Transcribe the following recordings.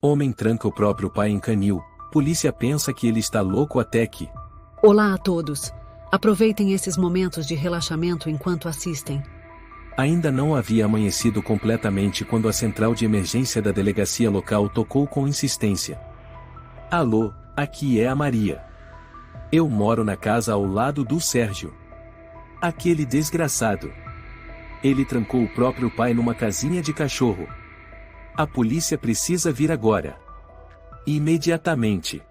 Homem tranca o próprio pai em canil. Polícia pensa que ele está louco até que... Olá a todos. Aproveitem esses momentos de relaxamento enquanto assistem. Ainda não havia amanhecido completamente quando a central de emergência da delegacia local tocou com insistência. Alô, aqui é a Maria. Eu moro na casa ao lado do Sérgio. Aquele desgraçado. Ele trancou o próprio pai numa casinha de cachorro. A polícia precisa vir agora. Imediatamente.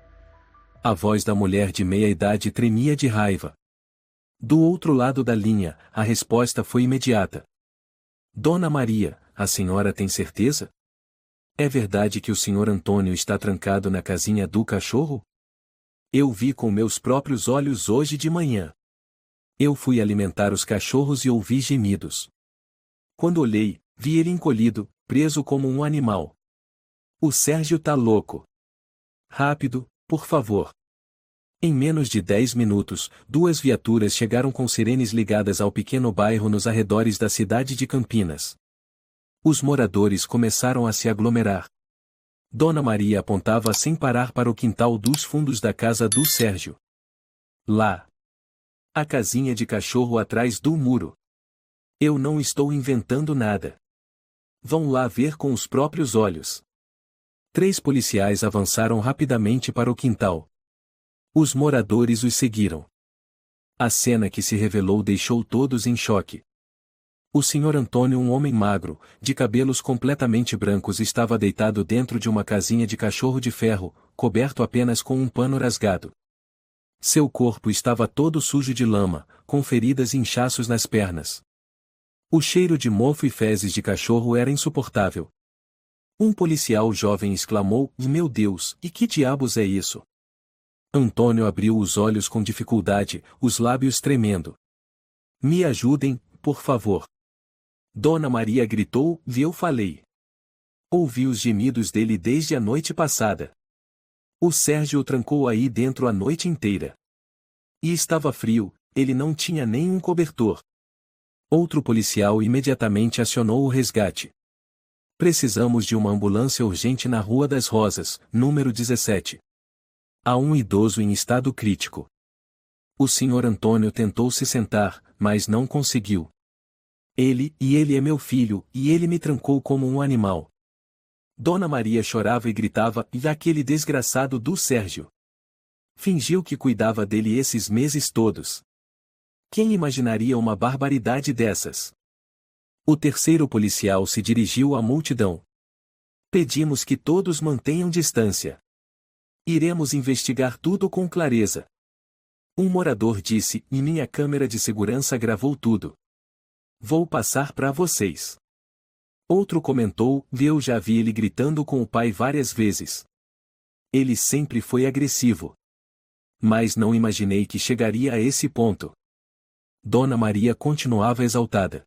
A voz da mulher de meia-idade tremia de raiva. Do outro lado da linha, a resposta foi imediata. Dona Maria, a senhora tem certeza? É verdade que o senhor Antônio está trancado na casinha do cachorro? Eu vi com meus próprios olhos hoje de manhã. Eu fui alimentar os cachorros e ouvi gemidos. Quando olhei, vi ele encolhido, preso como um animal. O Sérgio tá louco. Rápido, por favor. Em menos de 10 minutos, 2 viaturas chegaram com sirenes ligadas ao pequeno bairro nos arredores da cidade de Campinas. Os moradores começaram a se aglomerar. Dona Maria apontava sem parar para o quintal dos fundos da casa do Sérgio. Lá. A casinha de cachorro atrás do muro. Eu não estou inventando nada. Vão lá ver com os próprios olhos. 3 policiais avançaram rapidamente para o quintal. Os moradores os seguiram. A cena que se revelou deixou todos em choque. O senhor Antônio, um homem magro, de cabelos completamente brancos, estava deitado dentro de uma casinha de cachorro de ferro, coberto apenas com um pano rasgado. Seu corpo estava todo sujo de lama, com feridas e inchaços nas pernas. O cheiro de mofo e fezes de cachorro era insuportável. Um policial jovem exclamou: "Meu Deus, e que diabos é isso?" Antônio abriu os olhos com dificuldade, os lábios tremendo. "Me ajudem, por favor." Dona Maria gritou, e eu falei. Ouvi os gemidos dele desde a noite passada. O Sérgio o trancou aí dentro a noite inteira. E estava frio, ele não tinha nem um cobertor. Outro policial imediatamente acionou o resgate. Precisamos de uma ambulância urgente na Rua das Rosas, número 17. Há um idoso em estado crítico. O senhor Antônio tentou se sentar, mas não conseguiu. Ele é meu filho, e ele me trancou como um animal. Dona Maria chorava e gritava, e aquele desgraçado do Sérgio. Fingiu que cuidava dele esses meses todos. Quem imaginaria uma barbaridade dessas? O terceiro policial se dirigiu à multidão. Pedimos que todos mantenham distância. Iremos investigar tudo com clareza. Um morador disse, e minha câmera de segurança gravou tudo. Vou passar para vocês. Outro comentou, eu já vi ele gritando com o pai várias vezes. Ele sempre foi agressivo. Mas não imaginei que chegaria a esse ponto. Dona Maria continuava exaltada.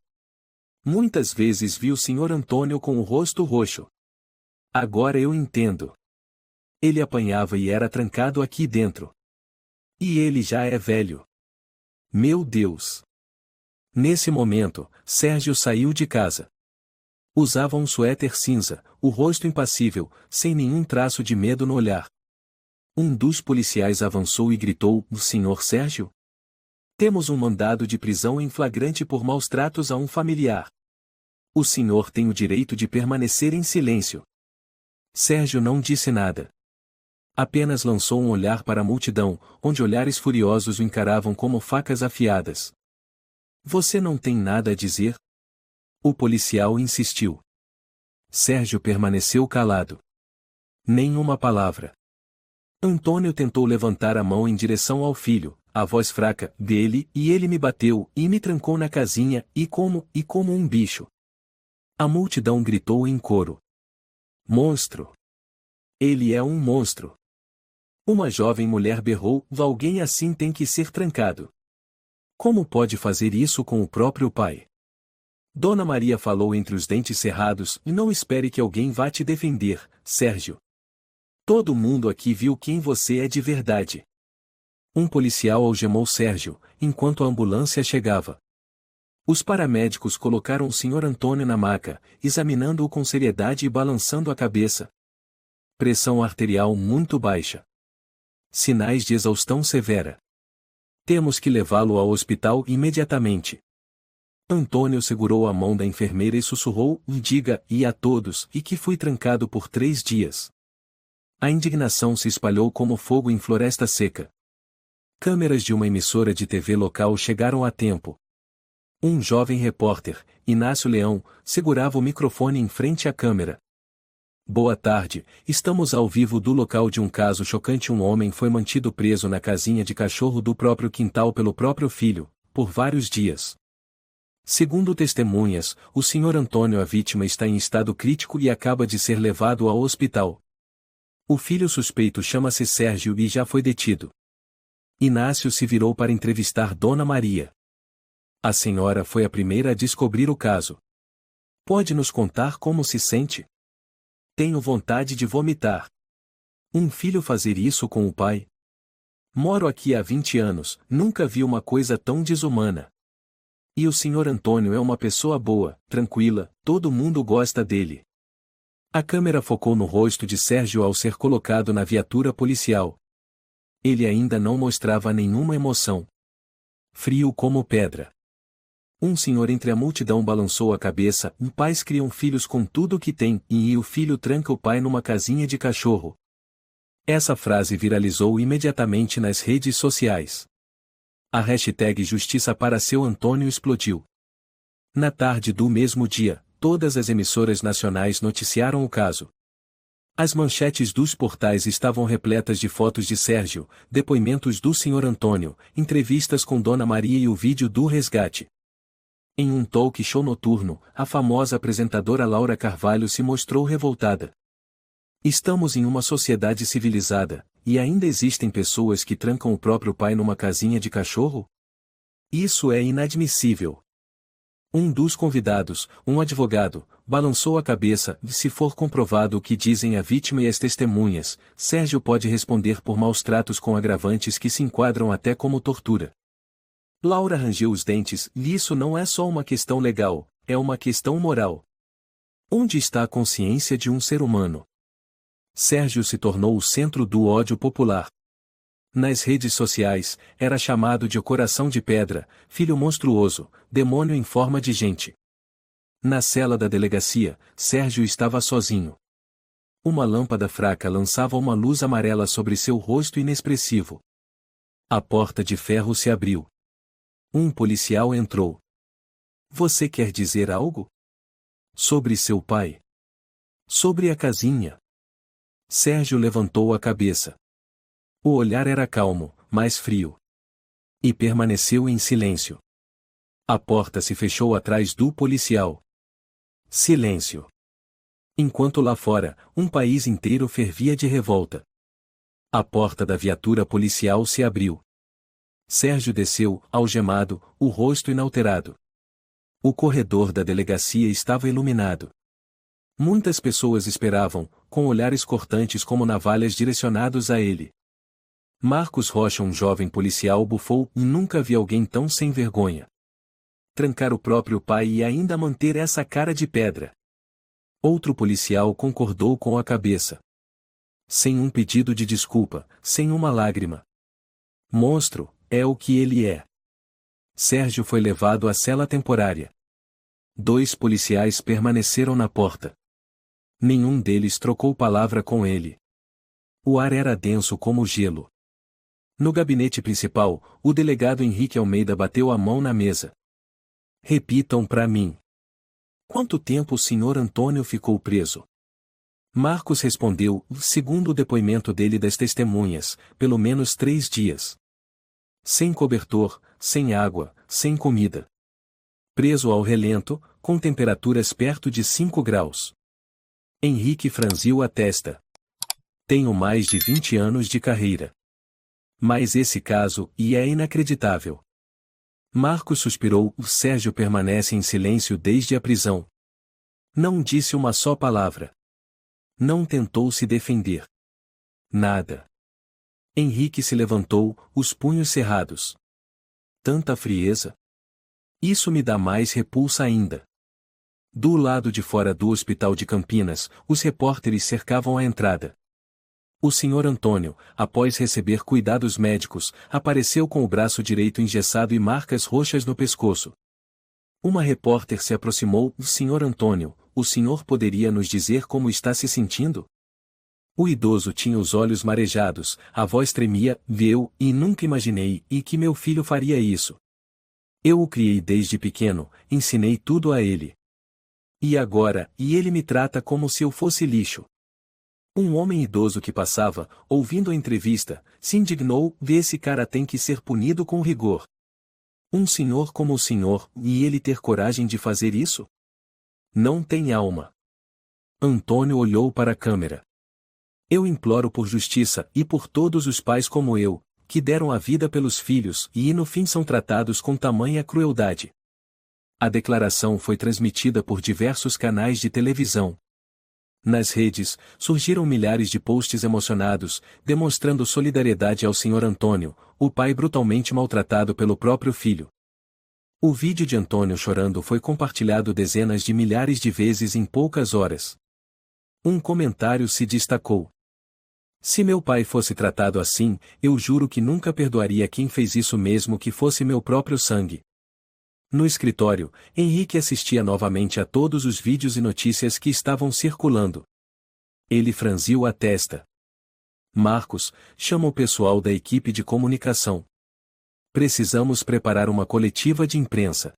Muitas vezes vi o senhor Antônio com o rosto roxo. Agora eu entendo. Ele apanhava e era trancado aqui dentro. E ele já é velho. Meu Deus! Nesse momento, Sérgio saiu de casa. Usava um suéter cinza, o rosto impassível, sem nenhum traço de medo no olhar. Um dos policiais avançou e gritou, "O senhor Sérgio? Temos um mandado de prisão em flagrante por maus tratos a um familiar. O senhor tem o direito de permanecer em silêncio." Sérgio não disse nada. Apenas lançou um olhar para a multidão, onde olhares furiosos o encaravam como facas afiadas. "Você não tem nada a dizer?" O policial insistiu. Sérgio permaneceu calado. Nenhuma palavra. Antônio tentou levantar a mão em direção ao filho, a voz fraca dele, e ele me bateu, e me trancou na casinha, e como um bicho. A multidão gritou em coro. "Monstro! Ele é um monstro!" Uma jovem mulher berrou, "Alguém assim tem que ser trancado. Como pode fazer isso com o próprio pai?" Dona Maria falou entre os dentes cerrados, "E não espere que alguém vá te defender, Sérgio. Todo mundo aqui viu quem você é de verdade." Um policial algemou Sérgio, enquanto a ambulância chegava. Os paramédicos colocaram o senhor Antônio na maca, examinando-o com seriedade e balançando a cabeça. Pressão arterial muito baixa. Sinais de exaustão severa. Temos que levá-lo ao hospital imediatamente. Antônio segurou a mão da enfermeira e sussurrou: diga a todos e que fui trancado por 3 dias. A indignação se espalhou como fogo em floresta seca. Câmeras de uma emissora de TV local chegaram a tempo. Um jovem repórter, Inácio Leão, segurava o microfone em frente à câmera. Boa tarde, estamos ao vivo do local de um caso chocante. Um homem foi mantido preso na casinha de cachorro do próprio quintal pelo próprio filho, por vários dias. Segundo testemunhas, o Sr. Antônio, a vítima, está em estado crítico e acaba de ser levado ao hospital. O filho suspeito chama-se Sérgio e já foi detido. Inácio se virou para entrevistar Dona Maria. A senhora foi a primeira a descobrir o caso. Pode nos contar como se sente? Tenho vontade de vomitar. Um filho fazer isso com o pai? Moro aqui há 20 anos, nunca vi uma coisa tão desumana. E o Sr. Antônio é uma pessoa boa, tranquila, todo mundo gosta dele. A câmera focou no rosto de Sérgio ao ser colocado na viatura policial. Ele ainda não mostrava nenhuma emoção. Frio como pedra. Um senhor entre a multidão balançou a cabeça: pais criam filhos com tudo o que têm, e o filho tranca o pai numa casinha de cachorro. Essa frase viralizou imediatamente nas redes sociais. A hashtag Justiça para seu Antônio explodiu. Na tarde do mesmo dia, todas as emissoras nacionais noticiaram o caso. As manchetes dos portais estavam repletas de fotos de Sérgio, depoimentos do Sr. Antônio, entrevistas com Dona Maria e o vídeo do resgate. Em um talk show noturno, a famosa apresentadora Laura Carvalho se mostrou revoltada. Estamos em uma sociedade civilizada, e ainda existem pessoas que trancam o próprio pai numa casinha de cachorro? Isso é inadmissível. Um dos convidados, um advogado, balançou a cabeça: se for comprovado o que dizem a vítima e as testemunhas, Sérgio pode responder por maus-tratos com agravantes que se enquadram até como tortura. Laura rangeu os dentes: isso não é só uma questão legal, é uma questão moral. Onde está a consciência de um ser humano? Sérgio se tornou o centro do ódio popular. Nas redes sociais, era chamado de o coração de pedra, filho monstruoso, demônio em forma de gente. Na cela da delegacia, Sérgio estava sozinho. Uma lâmpada fraca lançava uma luz amarela sobre seu rosto inexpressivo. A porta de ferro se abriu. Um policial entrou. Você quer dizer algo? Sobre seu pai? Sobre a casinha? Sérgio levantou a cabeça. O olhar era calmo, mas frio. E permaneceu em silêncio. A porta se fechou atrás do policial. Silêncio. Enquanto lá fora, um país inteiro fervia de revolta. A porta da viatura policial se abriu. Sérgio desceu, algemado, o rosto inalterado. O corredor da delegacia estava iluminado. Muitas pessoas esperavam, com olhares cortantes como navalhas direcionados a ele. Marcos Rocha, um jovem policial, bufou: nunca vi alguém tão sem vergonha. Trancar o próprio pai e ainda manter essa cara de pedra. Outro policial concordou com a cabeça. Sem um pedido de desculpa, sem uma lágrima. Monstro, é o que ele é. Sérgio foi levado à cela temporária. 2 policiais permaneceram na porta. Nenhum deles trocou palavra com ele. O ar era denso como gelo. No gabinete principal, o delegado Henrique Almeida bateu a mão na mesa. Repitam para mim. Quanto tempo o Sr. Antônio ficou preso? Marcos respondeu: segundo o depoimento dele e das testemunhas, pelo menos 3 dias. Sem cobertor, sem água, sem comida. Preso ao relento, com temperaturas perto de 5 graus. Henrique franziu a testa. Tenho mais de 20 anos de carreira. Mas esse caso, é inacreditável. Marcos suspirou: o Sérgio permanece em silêncio desde a prisão. Não disse uma só palavra. Não tentou se defender. Nada. Henrique se levantou, os punhos cerrados. Tanta frieza. Isso me dá mais repulsa ainda. Do lado de fora do hospital de Campinas, os repórteres cercavam a entrada. O Sr. Antônio, após receber cuidados médicos, apareceu com o braço direito engessado e marcas roxas no pescoço. Uma repórter se aproximou. Sr. Antônio, o senhor poderia nos dizer como está se sentindo? O idoso tinha os olhos marejados, a voz tremia. Eu nunca imaginei que meu filho faria isso. Eu o criei desde pequeno, ensinei tudo a ele. E agora, ele me trata como se eu fosse lixo. Um homem idoso que passava, ouvindo a entrevista, se indignou. Esse cara tem que ser punido com rigor. Um senhor como o senhor, e ele ter coragem de fazer isso? Não tem alma. Antônio olhou para a câmera. Eu imploro por justiça e por todos os pais como eu, que deram a vida pelos filhos e no fim são tratados com tamanha crueldade. A declaração foi transmitida por diversos canais de televisão. Nas redes, surgiram milhares de posts emocionados, demonstrando solidariedade ao Sr. Antônio, o pai brutalmente maltratado pelo próprio filho. O vídeo de Antônio chorando foi compartilhado dezenas de milhares de vezes em poucas horas. Um comentário se destacou. Se meu pai fosse tratado assim, eu juro que nunca perdoaria quem fez isso mesmo que fosse meu próprio sangue. No escritório, Henrique assistia novamente a todos os vídeos e notícias que estavam circulando. Ele franziu a testa. Marcos, chama o pessoal da equipe de comunicação. Precisamos preparar uma coletiva de imprensa.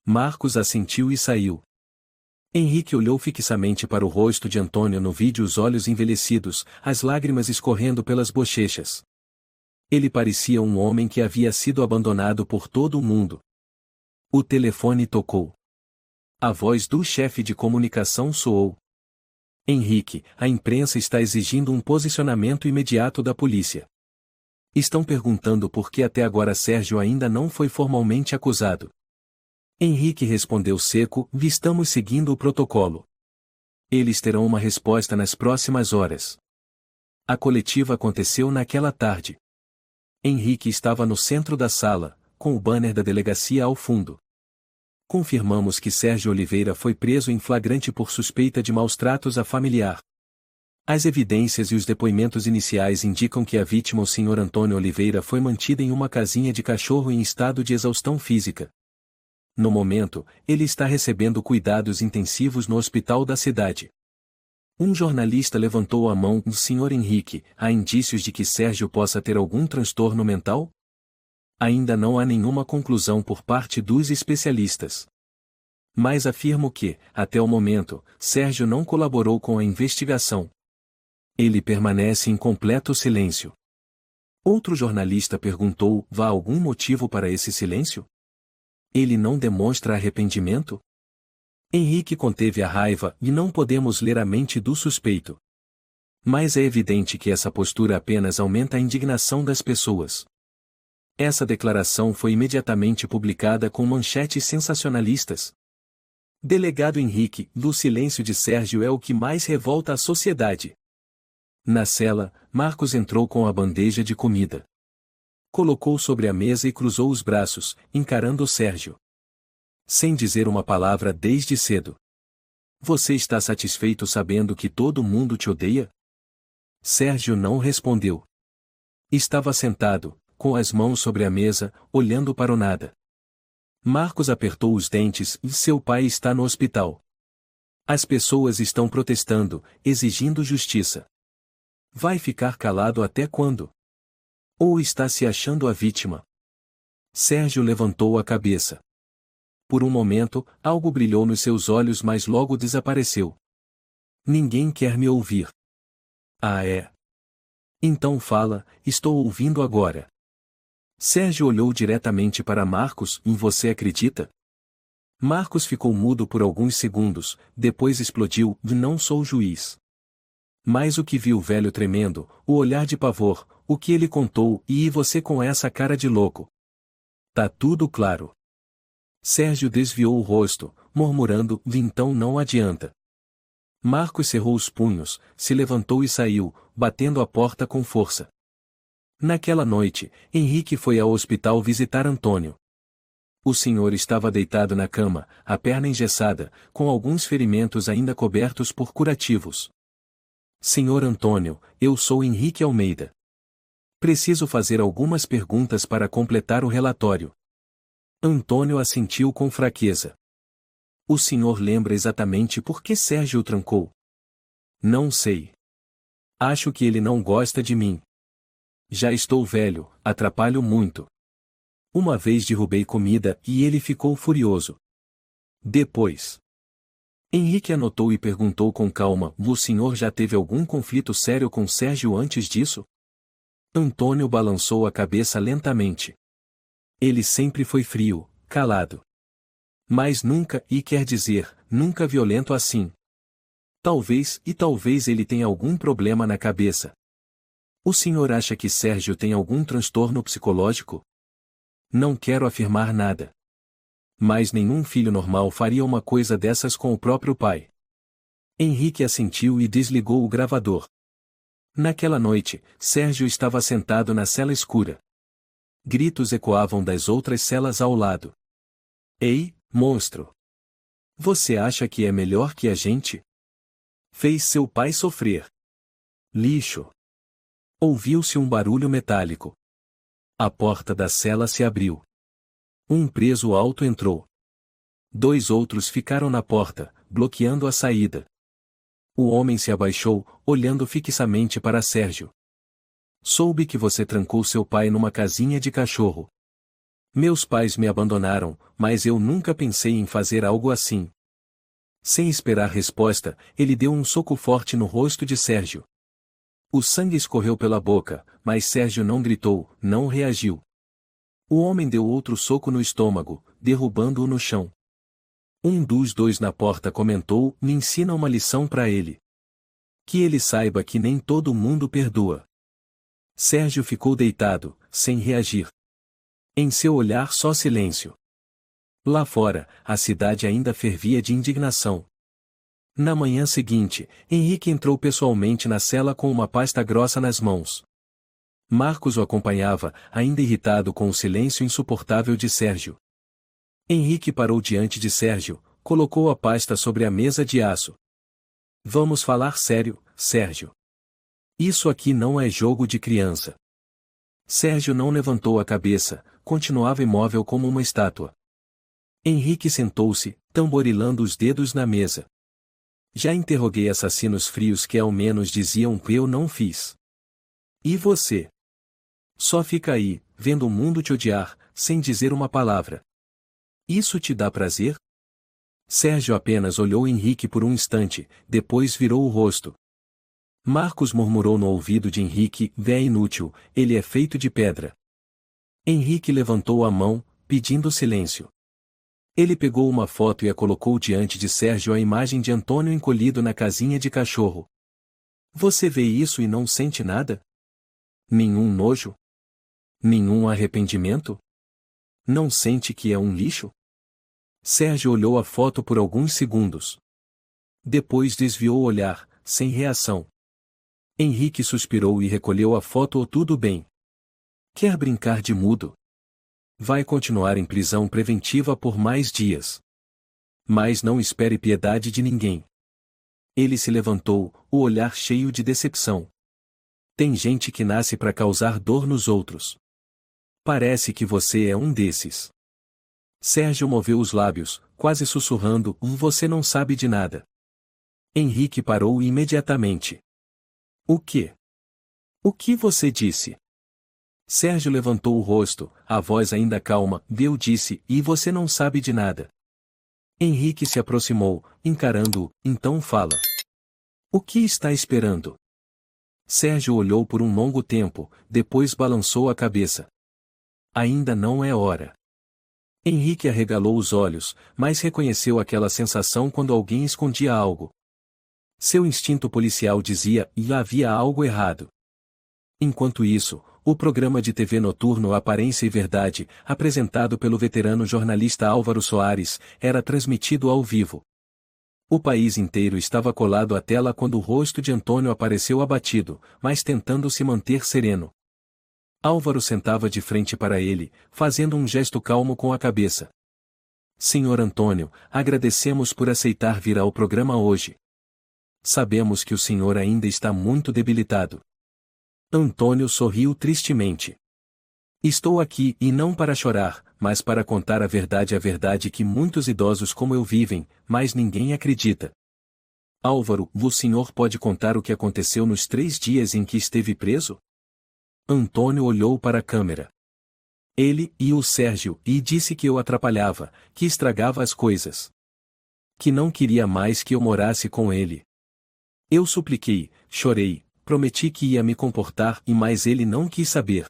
Marcos assentiu e saiu. Henrique olhou fixamente para o rosto de Antônio no vídeo, os olhos envelhecidos, as lágrimas escorrendo pelas bochechas. Ele parecia um homem que havia sido abandonado por todo o mundo. O telefone tocou. A voz do chefe de comunicação soou. Henrique, a imprensa está exigindo um posicionamento imediato da polícia. Estão perguntando por que até agora Sérgio ainda não foi formalmente acusado. Henrique respondeu seco: estamos seguindo o protocolo. Eles terão uma resposta nas próximas horas. A coletiva aconteceu naquela tarde. Henrique estava no centro da sala, com o banner da delegacia ao fundo. Confirmamos que Sérgio Oliveira foi preso em flagrante por suspeita de maus-tratos a familiar. As evidências e os depoimentos iniciais indicam que a vítima, o Sr. Antônio Oliveira, foi mantida em uma casinha de cachorro em estado de exaustão física. No momento, ele está recebendo cuidados intensivos no hospital da cidade. Um jornalista levantou a mão. Sr. Henrique, há indícios de que Sérgio possa ter algum transtorno mental? Ainda não há nenhuma conclusão por parte dos especialistas. Mas afirmo que, até o momento, Sérgio não colaborou com a investigação. Ele permanece em completo silêncio. Outro jornalista perguntou: há algum motivo para esse silêncio? Ele não demonstra arrependimento? Henrique conteve a raiva e não podemos ler a mente do suspeito. Mas é evidente que essa postura apenas aumenta a indignação das pessoas. Essa declaração foi imediatamente publicada com manchetes sensacionalistas. Delegado Henrique, do silêncio de Sérgio é o que mais revolta a sociedade. Na cela, Marcos entrou com a bandeja de comida. Colocou sobre a mesa e cruzou os braços, encarando Sérgio. Sem dizer uma palavra desde cedo. Você está satisfeito sabendo que todo mundo te odeia? Sérgio não respondeu. Estava sentado, com as mãos sobre a mesa, olhando para o nada. Marcos apertou os dentes. Seu pai está no hospital. As pessoas estão protestando, exigindo justiça. Vai ficar calado até quando? Ou está se achando a vítima? Sérgio levantou a cabeça. Por um momento, algo brilhou nos seus olhos, mas logo desapareceu. Ninguém quer me ouvir. Ah, é? Então fala, estou ouvindo agora. Sérgio olhou diretamente para Marcos. Em você acredita? Marcos ficou mudo por alguns segundos, depois explodiu: não sou juiz. Mas o que viu o velho tremendo, o olhar de pavor, o que ele contou, e você com essa cara de louco. Tá tudo claro. Sérgio desviou o rosto, murmurando: então não adianta. Marcos cerrou os punhos, se levantou e saiu, batendo a porta com força. Naquela noite, Henrique foi ao hospital visitar Antônio. O senhor estava deitado na cama, a perna engessada, com alguns ferimentos ainda cobertos por curativos. Senhor Antônio, eu sou Henrique Almeida. Preciso fazer algumas perguntas para completar o relatório. Antônio assentiu com fraqueza. O senhor lembra exatamente por que Sérgio o trancou? Não sei. Acho que ele não gosta de mim. Já estou velho, atrapalho muito. Uma vez derrubei comida e ele ficou furioso. Depois. Henrique anotou e perguntou com calma: o senhor já teve algum conflito sério com Sérgio antes disso? Antônio balançou a cabeça lentamente. Ele sempre foi frio, calado. Mas nunca, e quer dizer, nunca violento assim. Talvez ele tenha algum problema na cabeça. O senhor acha que Sérgio tem algum transtorno psicológico? Não quero afirmar nada. Mas nenhum filho normal faria uma coisa dessas com o próprio pai. Henrique assentiu e desligou o gravador. Naquela noite, Sérgio estava sentado na cela escura. Gritos ecoavam das outras celas ao lado. Ei, monstro! Você acha que é melhor que a gente? Fez seu pai sofrer. Lixo! Ouviu-se um barulho metálico. A porta da cela se abriu. Um preso alto entrou. 2 outros ficaram na porta, bloqueando a saída. O homem se abaixou, olhando fixamente para Sérgio. Soube que você trancou seu pai numa casinha de cachorro. Meus pais me abandonaram, mas eu nunca pensei em fazer algo assim. Sem esperar resposta, ele deu um soco forte no rosto de Sérgio. O sangue escorreu pela boca, mas Sérgio não gritou, não reagiu. O homem deu outro soco no estômago, derrubando-o no chão. Um dos 2 na porta comentou: me ensina uma lição para ele. Que ele saiba que nem todo mundo perdoa. Sérgio ficou deitado, sem reagir. Em seu olhar só silêncio. Lá fora, a cidade ainda fervia de indignação. Na manhã seguinte, Henrique entrou pessoalmente na cela com uma pasta grossa nas mãos. Marcos o acompanhava, ainda irritado com o silêncio insuportável de Sérgio. Henrique parou diante de Sérgio, colocou a pasta sobre a mesa de aço. Vamos falar sério, Sérgio. Isso aqui não é jogo de criança. Sérgio não levantou a cabeça, continuava imóvel como uma estátua. Henrique sentou-se, tamborilando os dedos na mesa. Já interroguei assassinos frios que ao menos diziam que eu não fiz. E você? Só fica aí, vendo o mundo te odiar, sem dizer uma palavra. Isso te dá prazer? Sérgio apenas olhou Henrique por um instante, depois virou o rosto. Marcos murmurou no ouvido de Henrique: é inútil, ele é feito de pedra. Henrique levantou a mão, pedindo silêncio. Ele pegou uma foto e a colocou diante de Sérgio, a imagem de Antônio encolhido na casinha de cachorro. Você vê isso e não sente nada? Nenhum nojo? Nenhum arrependimento? Não sente que é um lixo? Sérgio olhou a foto por alguns segundos. Depois desviou o olhar, sem reação. Henrique suspirou e recolheu a foto. Tudo bem. Quer brincar de mudo? Vai continuar em prisão preventiva por mais dias. Mas não espere piedade de ninguém. Ele se levantou, o olhar cheio de decepção. Tem gente que nasce para causar dor nos outros. Parece que você é um desses. Sérgio moveu os lábios, quase sussurrando: você não sabe de nada. Henrique parou imediatamente. O quê? O que você disse? Sérgio levantou o rosto, a voz ainda calma. Eu disse: e você não sabe de nada. Henrique se aproximou, encarando-o. Então fala. O que está esperando? Sérgio olhou por um longo tempo, depois balançou a cabeça. Ainda não é hora. Henrique arregalou os olhos, mas reconheceu aquela sensação quando alguém escondia algo. Seu instinto policial dizia: e havia algo errado. Enquanto isso, o programa de TV noturno Aparência e Verdade, apresentado pelo veterano jornalista Álvaro Soares, era transmitido ao vivo. O país inteiro estava colado à tela quando o rosto de Antônio apareceu abatido, mas tentando se manter sereno. Álvaro sentava de frente para ele, fazendo um gesto calmo com a cabeça. Senhor Antônio, agradecemos por aceitar vir ao programa hoje. Sabemos que o senhor ainda está muito debilitado. Antônio sorriu tristemente. Estou aqui e não para chorar, mas para contar a verdade que muitos idosos como eu vivem, mas ninguém acredita. Álvaro, o senhor pode contar o que aconteceu nos 3 dias em que esteve preso? Antônio olhou para a câmera. Ele e o Sérgio e disse que eu atrapalhava, que estragava as coisas. Que não queria mais que eu morasse com ele. Eu supliquei, chorei, prometi que ia me comportar e mais ele não quis saber.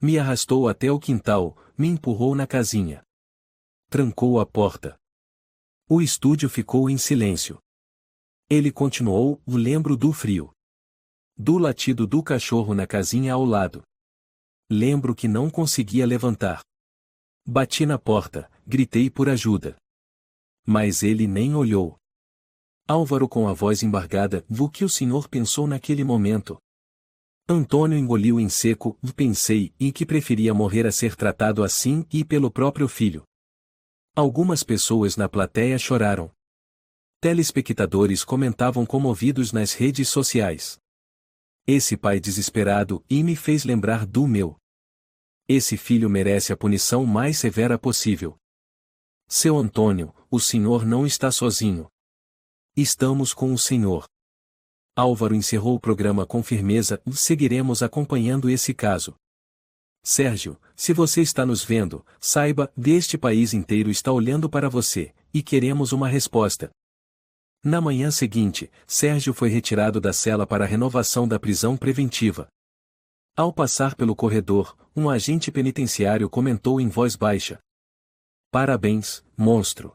Me arrastou até o quintal, me empurrou na casinha. Trancou a porta. O estúdio ficou em silêncio. Ele continuou, lembro do frio. Do latido do cachorro na casinha ao lado. Lembro que não conseguia levantar. Bati na porta, gritei por ajuda. Mas ele nem olhou. Álvaro com a voz embargada, o que o senhor pensou naquele momento? Antônio engoliu em seco, pensei, e que preferia morrer a ser tratado assim e pelo próprio filho. Algumas pessoas na plateia choraram. Telespectadores comentavam comovidos nas redes sociais. Esse pai desesperado e me fez lembrar do meu. Esse filho merece a punição mais severa possível. Seu Antônio, o senhor não está sozinho. Estamos com o senhor. Álvaro encerrou o programa com firmeza e seguiremos acompanhando esse caso. Sérgio, se você está nos vendo, saiba, deste país inteiro está olhando para você, e queremos uma resposta. Na manhã seguinte, Sérgio foi retirado da cela para a renovação da prisão preventiva. Ao passar pelo corredor, um agente penitenciário comentou em voz baixa. Parabéns, monstro.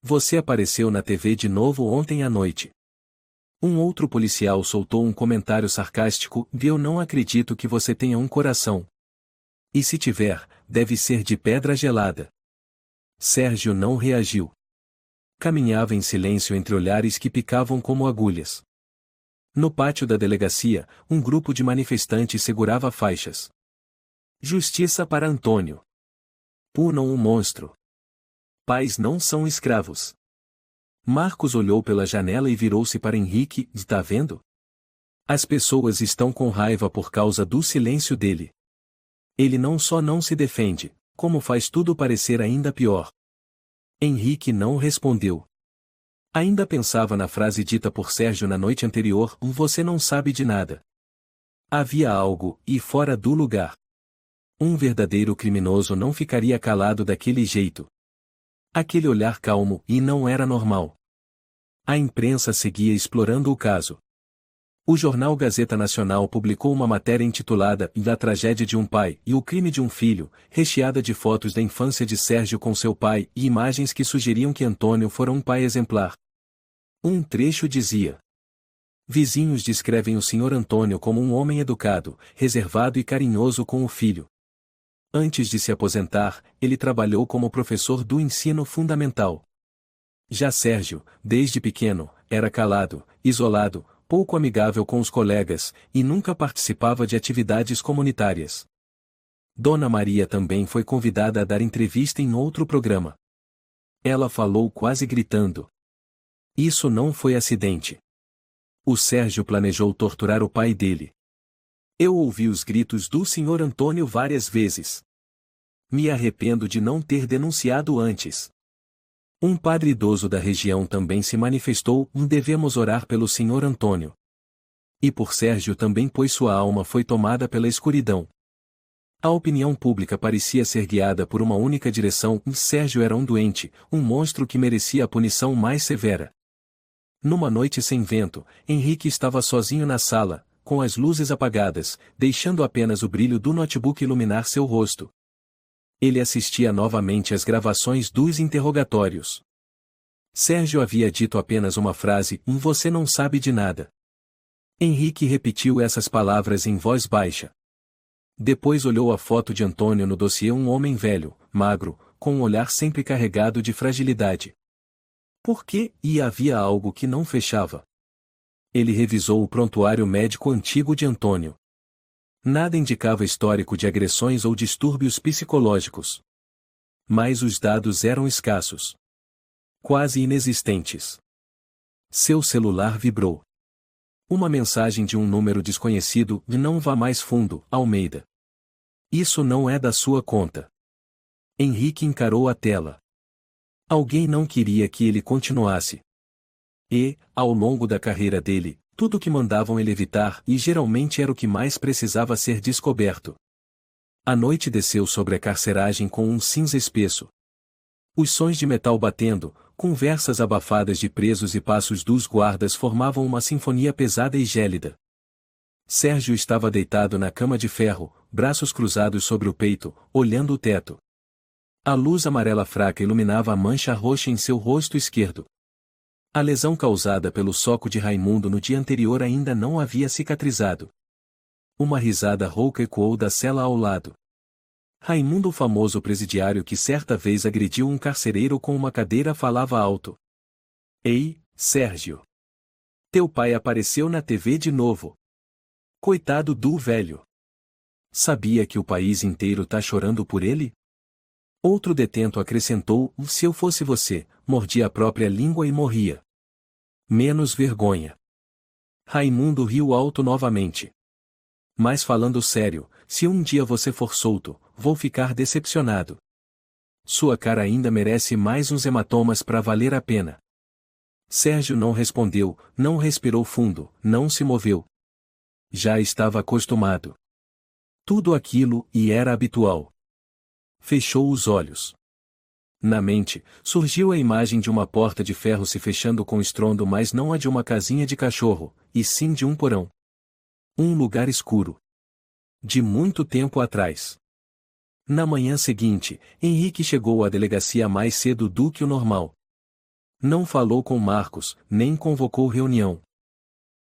Você apareceu na TV de novo ontem à noite. Um outro policial soltou um comentário sarcástico, eu não acredito que você tenha um coração. E se tiver, deve ser de pedra gelada. Sérgio não reagiu. Caminhava em silêncio entre olhares que picavam como agulhas. No pátio da delegacia, um grupo de manifestantes segurava faixas. Justiça para Antônio. Punam o monstro. Pais não são escravos. Marcos olhou pela janela e virou-se para Henrique, está vendo? As pessoas estão com raiva por causa do silêncio dele. Ele não só não se defende, como faz tudo parecer ainda pior. Henrique não respondeu. Ainda pensava na frase dita por Sérgio na noite anterior, você não sabe de nada. Havia algo, e fora do lugar. Um verdadeiro criminoso não ficaria calado daquele jeito. Aquele olhar calmo, e não era normal. A imprensa seguia explorando o caso. O jornal Gazeta Nacional publicou uma matéria intitulada Da Tragédia de um Pai e o Crime de um Filho, recheada de fotos da infância de Sérgio com seu pai e imagens que sugeriam que Antônio fora um pai exemplar. Um trecho dizia: Vizinhos descrevem o Sr. Antônio como um homem educado, reservado e carinhoso com o filho. Antes de se aposentar, ele trabalhou como professor do ensino fundamental. Já Sérgio, desde pequeno, era calado, isolado, pouco amigável com os colegas, e nunca participava de atividades comunitárias. Dona Maria também foi convidada a dar entrevista em outro programa. Ela falou quase gritando. Isso não foi acidente. O Sérgio planejou torturar o pai dele. Eu ouvi os gritos do Sr. Antônio várias vezes. Me arrependo de não ter denunciado antes. Um padre idoso da região também se manifestou, devemos orar pelo Sr. Antônio. E por Sérgio também, pois sua alma foi tomada pela escuridão. A opinião pública parecia ser guiada por uma única direção, Sérgio era um doente, um monstro que merecia a punição mais severa. Numa noite sem vento, Henrique estava sozinho na sala, com as luzes apagadas, deixando apenas o brilho do notebook iluminar seu rosto. Ele assistia novamente às gravações dos interrogatórios. Sérgio havia dito apenas uma frase, você não sabe de nada. Henrique repetiu essas palavras em voz baixa. Depois olhou a foto de Antônio no dossiê, um homem velho, magro, com um olhar sempre carregado de fragilidade. Por quê? E havia algo que não fechava. Ele revisou o prontuário médico antigo de Antônio. Nada indicava histórico de agressões ou distúrbios psicológicos. Mas os dados eram escassos. Quase inexistentes. Seu celular vibrou. Uma mensagem de um número desconhecido e não vá mais fundo, Almeida. Isso não é da sua conta. Henrique encarou a tela. Alguém não queria que ele continuasse. E, ao longo da carreira dele, tudo que mandavam ele evitar e geralmente era o que mais precisava ser descoberto. A noite desceu sobre a carceragem com um cinza espesso. Os sons de metal batendo, conversas abafadas de presos e passos dos guardas formavam uma sinfonia pesada e gélida. Sérgio estava deitado na cama de ferro, braços cruzados sobre o peito, olhando o teto. A luz amarela fraca iluminava a mancha roxa em seu rosto esquerdo. A lesão causada pelo soco de Raimundo no dia anterior ainda não havia cicatrizado. Uma risada rouca ecoou da cela ao lado. Raimundo, o famoso presidiário que certa vez agrediu um carcereiro com uma cadeira, falava alto. Ei, Sérgio! Teu pai apareceu na TV de novo. Coitado do velho. Sabia que o país inteiro tá chorando por ele? Outro detento acrescentou, se eu fosse você, mordia a própria língua e morria. Menos vergonha. Raimundo riu alto novamente. Mas falando sério, se um dia você for solto, vou ficar decepcionado. Sua cara ainda merece mais uns hematomas para valer a pena. Sérgio não respondeu, não respirou fundo, não se moveu. Já estava acostumado. Tudo aquilo e era habitual. Fechou os olhos. Na mente, surgiu a imagem de uma porta de ferro se fechando com estrondo, mas não a de uma casinha de cachorro, e sim de um porão. Um lugar escuro. De muito tempo atrás. Na manhã seguinte, Henrique chegou à delegacia mais cedo do que o normal. Não falou com Marcos, nem convocou reunião.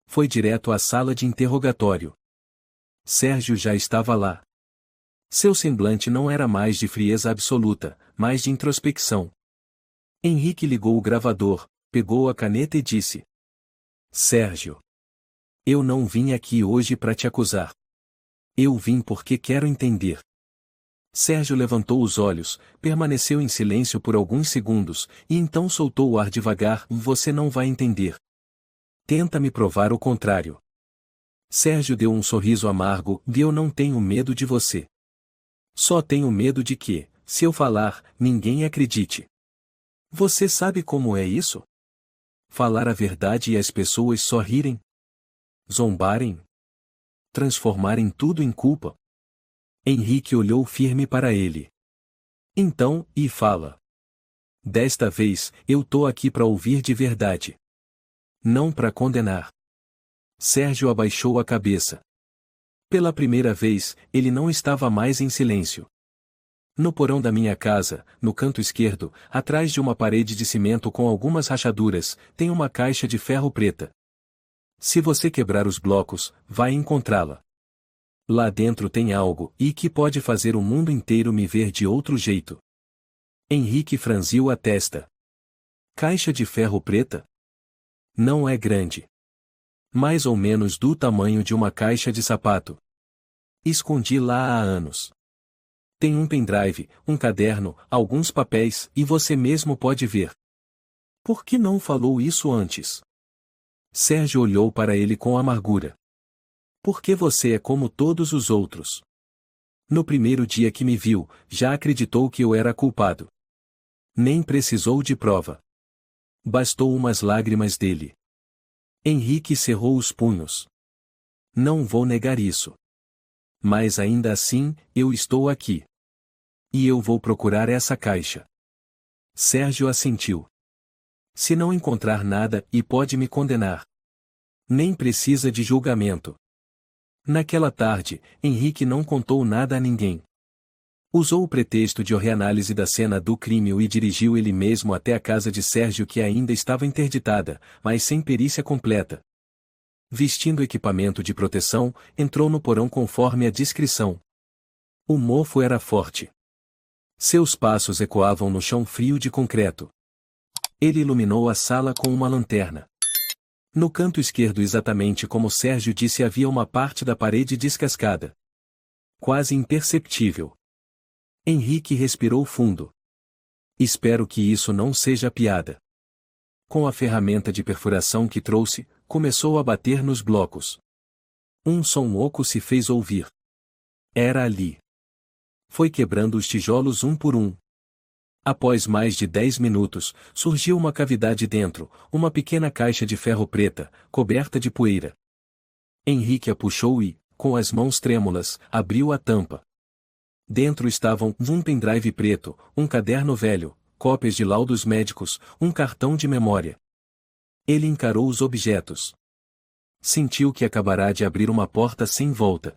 Foi direto à sala de interrogatório. Sérgio já estava lá. Seu semblante não era mais de frieza absoluta, mas de introspecção. Henrique ligou o gravador, pegou a caneta e disse: Sérgio, eu não vim aqui hoje para te acusar. Eu vim porque quero entender. Sérgio levantou os olhos, permaneceu em silêncio por alguns segundos, e então soltou o ar devagar: Você não vai entender. Tenta me provar o contrário. Sérgio deu um sorriso amargo: Eu não tenho medo de você. Só tenho medo de que, se eu falar, ninguém acredite. Você sabe como é isso? Falar a verdade e as pessoas só rirem? Zombarem? Transformarem tudo em culpa? Henrique olhou firme para ele. Então, e fala. Desta vez, eu tô aqui para ouvir de verdade. Não para condenar. Sérgio abaixou a cabeça. Pela primeira vez, ele não estava mais em silêncio. No porão da minha casa, no canto esquerdo, atrás de uma parede de cimento com algumas rachaduras, tem uma caixa de ferro preta. Se você quebrar os blocos, vai encontrá-la. Lá dentro tem algo, e que pode fazer o mundo inteiro me ver de outro jeito. Henrique franziu a testa. Caixa de ferro preta? Não é grande. Mais ou menos do tamanho de uma caixa de sapato. Escondi lá há anos. Tem um pendrive, um caderno, alguns papéis, e você mesmo pode ver. Por que não falou isso antes? Sérgio olhou para ele com amargura. Porque você é como todos os outros. No primeiro dia que me viu, já acreditou que eu era culpado. Nem precisou de prova. Bastou umas lágrimas dele. Henrique cerrou os punhos. Não vou negar isso. Mas ainda assim, eu estou aqui. E eu vou procurar essa caixa. Sérgio assentiu. Se não encontrar nada, e pode me condenar. Nem precisa de julgamento. Naquela tarde, Henrique não contou nada a ninguém. Usou o pretexto de reanálise da cena do crime e dirigiu ele mesmo até a casa de Sérgio, que ainda estava interditada, mas sem perícia completa. Vestindo equipamento de proteção, entrou no porão conforme a descrição. O mofo era forte. Seus passos ecoavam no chão frio de concreto. Ele iluminou a sala com uma lanterna. No canto esquerdo, exatamente como Sérgio disse, havia uma parte da parede descascada. Quase imperceptível. Henrique respirou fundo. Espero que isso não seja piada. Com a ferramenta de perfuração que trouxe, começou a bater nos blocos. Um som oco se fez ouvir. Era ali. Foi quebrando os tijolos um por um. Após mais de 10 minutos, surgiu uma cavidade dentro, uma pequena caixa de ferro preta, coberta de poeira. Henrique a puxou e, com as mãos trêmulas, abriu a tampa. Dentro estavam um pendrive preto, um caderno velho, cópias de laudos médicos, um cartão de memória. Ele encarou os objetos. Sentiu que acabará de abrir uma porta sem volta.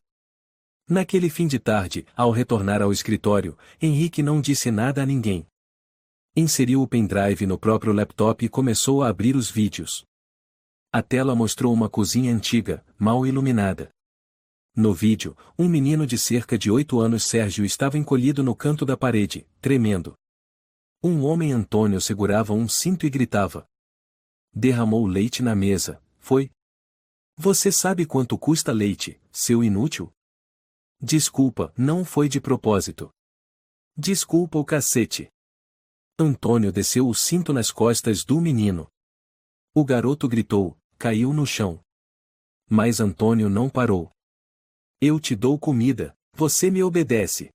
Naquele fim de tarde, ao retornar ao escritório, Henrique não disse nada a ninguém. Inseriu o pendrive no próprio laptop e começou a abrir os vídeos. A tela mostrou uma cozinha antiga, mal iluminada. No vídeo, um menino de cerca de 8 anos, Sérgio, estava encolhido no canto da parede, tremendo. Um homem, Antônio, segurava um cinto e gritava. Derramou leite na mesa, foi? Você sabe quanto custa leite, seu inútil? Desculpa, não foi de propósito. Desculpa o cacete. Antônio desceu o cinto nas costas do menino. O garoto gritou, caiu no chão. Mas Antônio não parou. Eu te dou comida, você me obedece.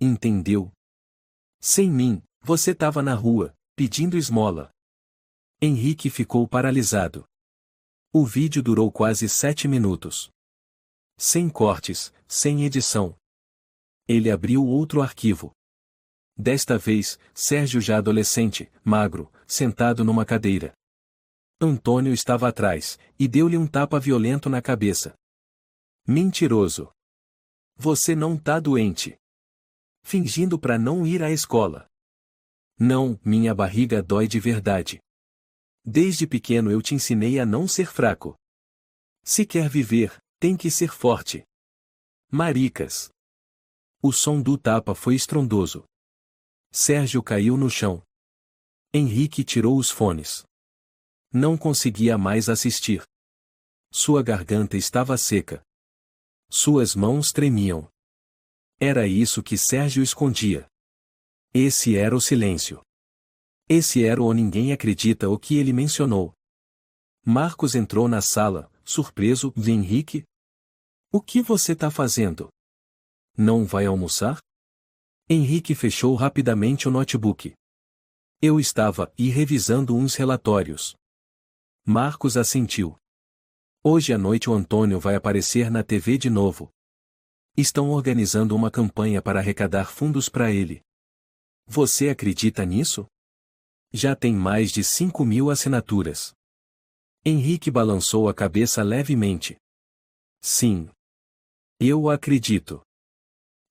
Entendeu? Sem mim, você estava na rua, pedindo esmola. Henrique ficou paralisado. O vídeo durou quase 7 minutos. Sem cortes, sem edição. Ele abriu outro arquivo. Desta vez, Sérgio, já adolescente, magro, sentado numa cadeira. Antônio estava atrás, e deu-lhe um tapa violento na cabeça. Mentiroso! Você não tá doente. Fingindo para não ir à escola. Não, minha barriga dói de verdade. Desde pequeno eu te ensinei a não ser fraco. Se quer viver, tem que ser forte. Maricas! O som do tapa foi estrondoso. Sérgio caiu no chão. Henrique tirou os fones. Não conseguia mais assistir. Sua garganta estava seca. Suas mãos tremiam. Era isso que Sérgio escondia. Esse era o silêncio. Esse era o ninguém acredita o que ele mencionou. Marcos entrou na sala, surpreso. Henrique? O que você tá fazendo? Não vai almoçar? Henrique fechou rapidamente o notebook. Eu estava revisando uns relatórios. Marcos assentiu. Hoje à noite o Antônio vai aparecer na TV de novo. Estão organizando uma campanha para arrecadar fundos para ele. Você acredita nisso? Já tem mais de 5.000 assinaturas. Henrique balançou a cabeça levemente. Sim. Eu acredito.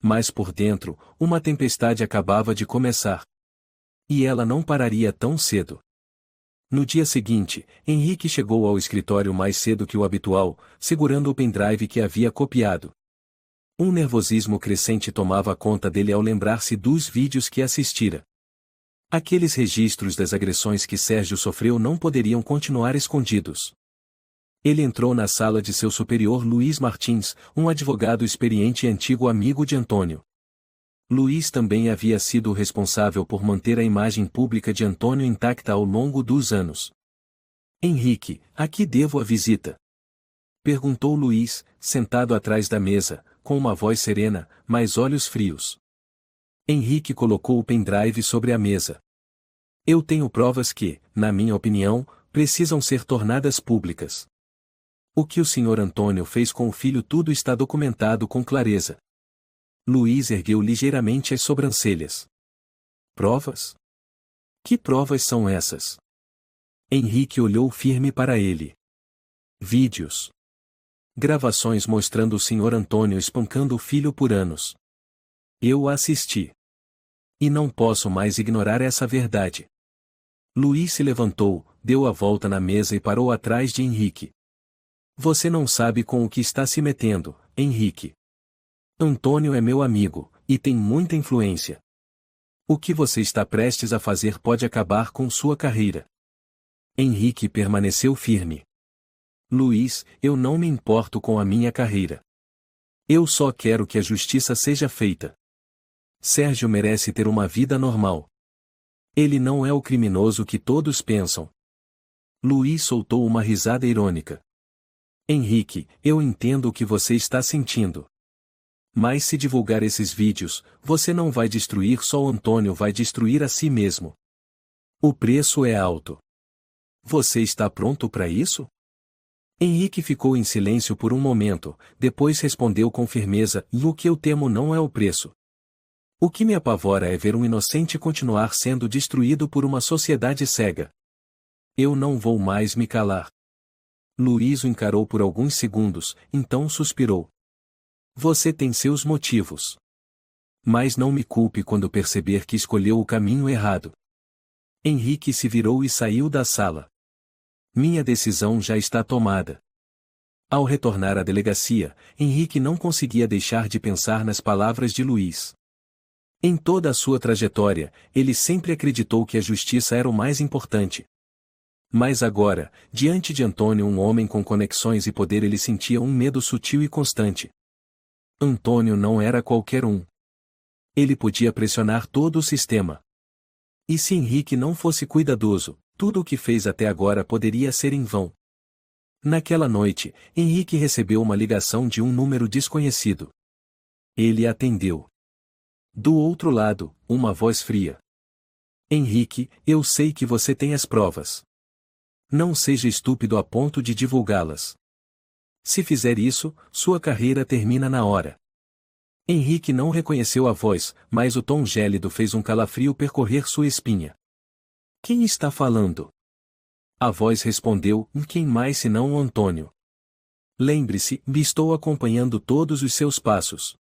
Mas por dentro, uma tempestade acabava de começar. E ela não pararia tão cedo. No dia seguinte, Henrique chegou ao escritório mais cedo que o habitual, segurando o pendrive que havia copiado. Um nervosismo crescente tomava conta dele ao lembrar-se dos vídeos que assistira. Aqueles registros das agressões que Sérgio sofreu não poderiam continuar escondidos. Ele entrou na sala de seu superior Luiz Martins, um advogado experiente e antigo amigo de Antônio. Luiz também havia sido o responsável por manter a imagem pública de Antônio intacta ao longo dos anos. Henrique, a que devo a visita? Perguntou Luiz, sentado atrás da mesa, com uma voz serena, mas olhos frios. Henrique colocou o pendrive sobre a mesa. Eu tenho provas que, na minha opinião, precisam ser tornadas públicas. O que o Sr. Antônio fez com o filho, tudo está documentado com clareza. Luiz ergueu ligeiramente as sobrancelhas. Provas? Que provas são essas? Henrique olhou firme para ele. Vídeos. Gravações mostrando o Sr. Antônio espancando o filho por anos. Eu assisti. E não posso mais ignorar essa verdade. Luiz se levantou, deu a volta na mesa e parou atrás de Henrique. Você não sabe com o que está se metendo, Henrique. Antônio é meu amigo, e tem muita influência. O que você está prestes a fazer pode acabar com sua carreira. Henrique permaneceu firme. Luiz, eu não me importo com a minha carreira. Eu só quero que a justiça seja feita. Sérgio merece ter uma vida normal. Ele não é o criminoso que todos pensam. Luiz soltou uma risada irônica. Henrique, eu entendo o que você está sentindo. Mas se divulgar esses vídeos, você não vai destruir só o Antônio, vai destruir a si mesmo. O preço é alto. Você está pronto para isso? Henrique ficou em silêncio por um momento, depois respondeu com firmeza: o que eu temo não é o preço. O que me apavora é ver um inocente continuar sendo destruído por uma sociedade cega. Eu não vou mais me calar. Luiz o encarou por alguns segundos, então suspirou. Você tem seus motivos. Mas não me culpe quando perceber que escolheu o caminho errado. Henrique se virou e saiu da sala. Minha decisão já está tomada. Ao retornar à delegacia, Henrique não conseguia deixar de pensar nas palavras de Luiz. Em toda a sua trajetória, ele sempre acreditou que a justiça era o mais importante. Mas agora, diante de Antônio, um homem com conexões e poder, ele sentia um medo sutil e constante. Antônio não era qualquer um. Ele podia pressionar todo o sistema. E se Henrique não fosse cuidadoso, tudo o que fez até agora poderia ser em vão. Naquela noite, Henrique recebeu uma ligação de um número desconhecido. Ele atendeu. Do outro lado, uma voz fria. Henrique, eu sei que você tem as provas. Não seja estúpido a ponto de divulgá-las. Se fizer isso, sua carreira termina na hora. Henrique não reconheceu a voz, mas o tom gélido fez um calafrio percorrer sua espinha. Quem está falando? A voz respondeu: quem mais senão o Antônio? Lembre-se, estou acompanhando todos os seus passos.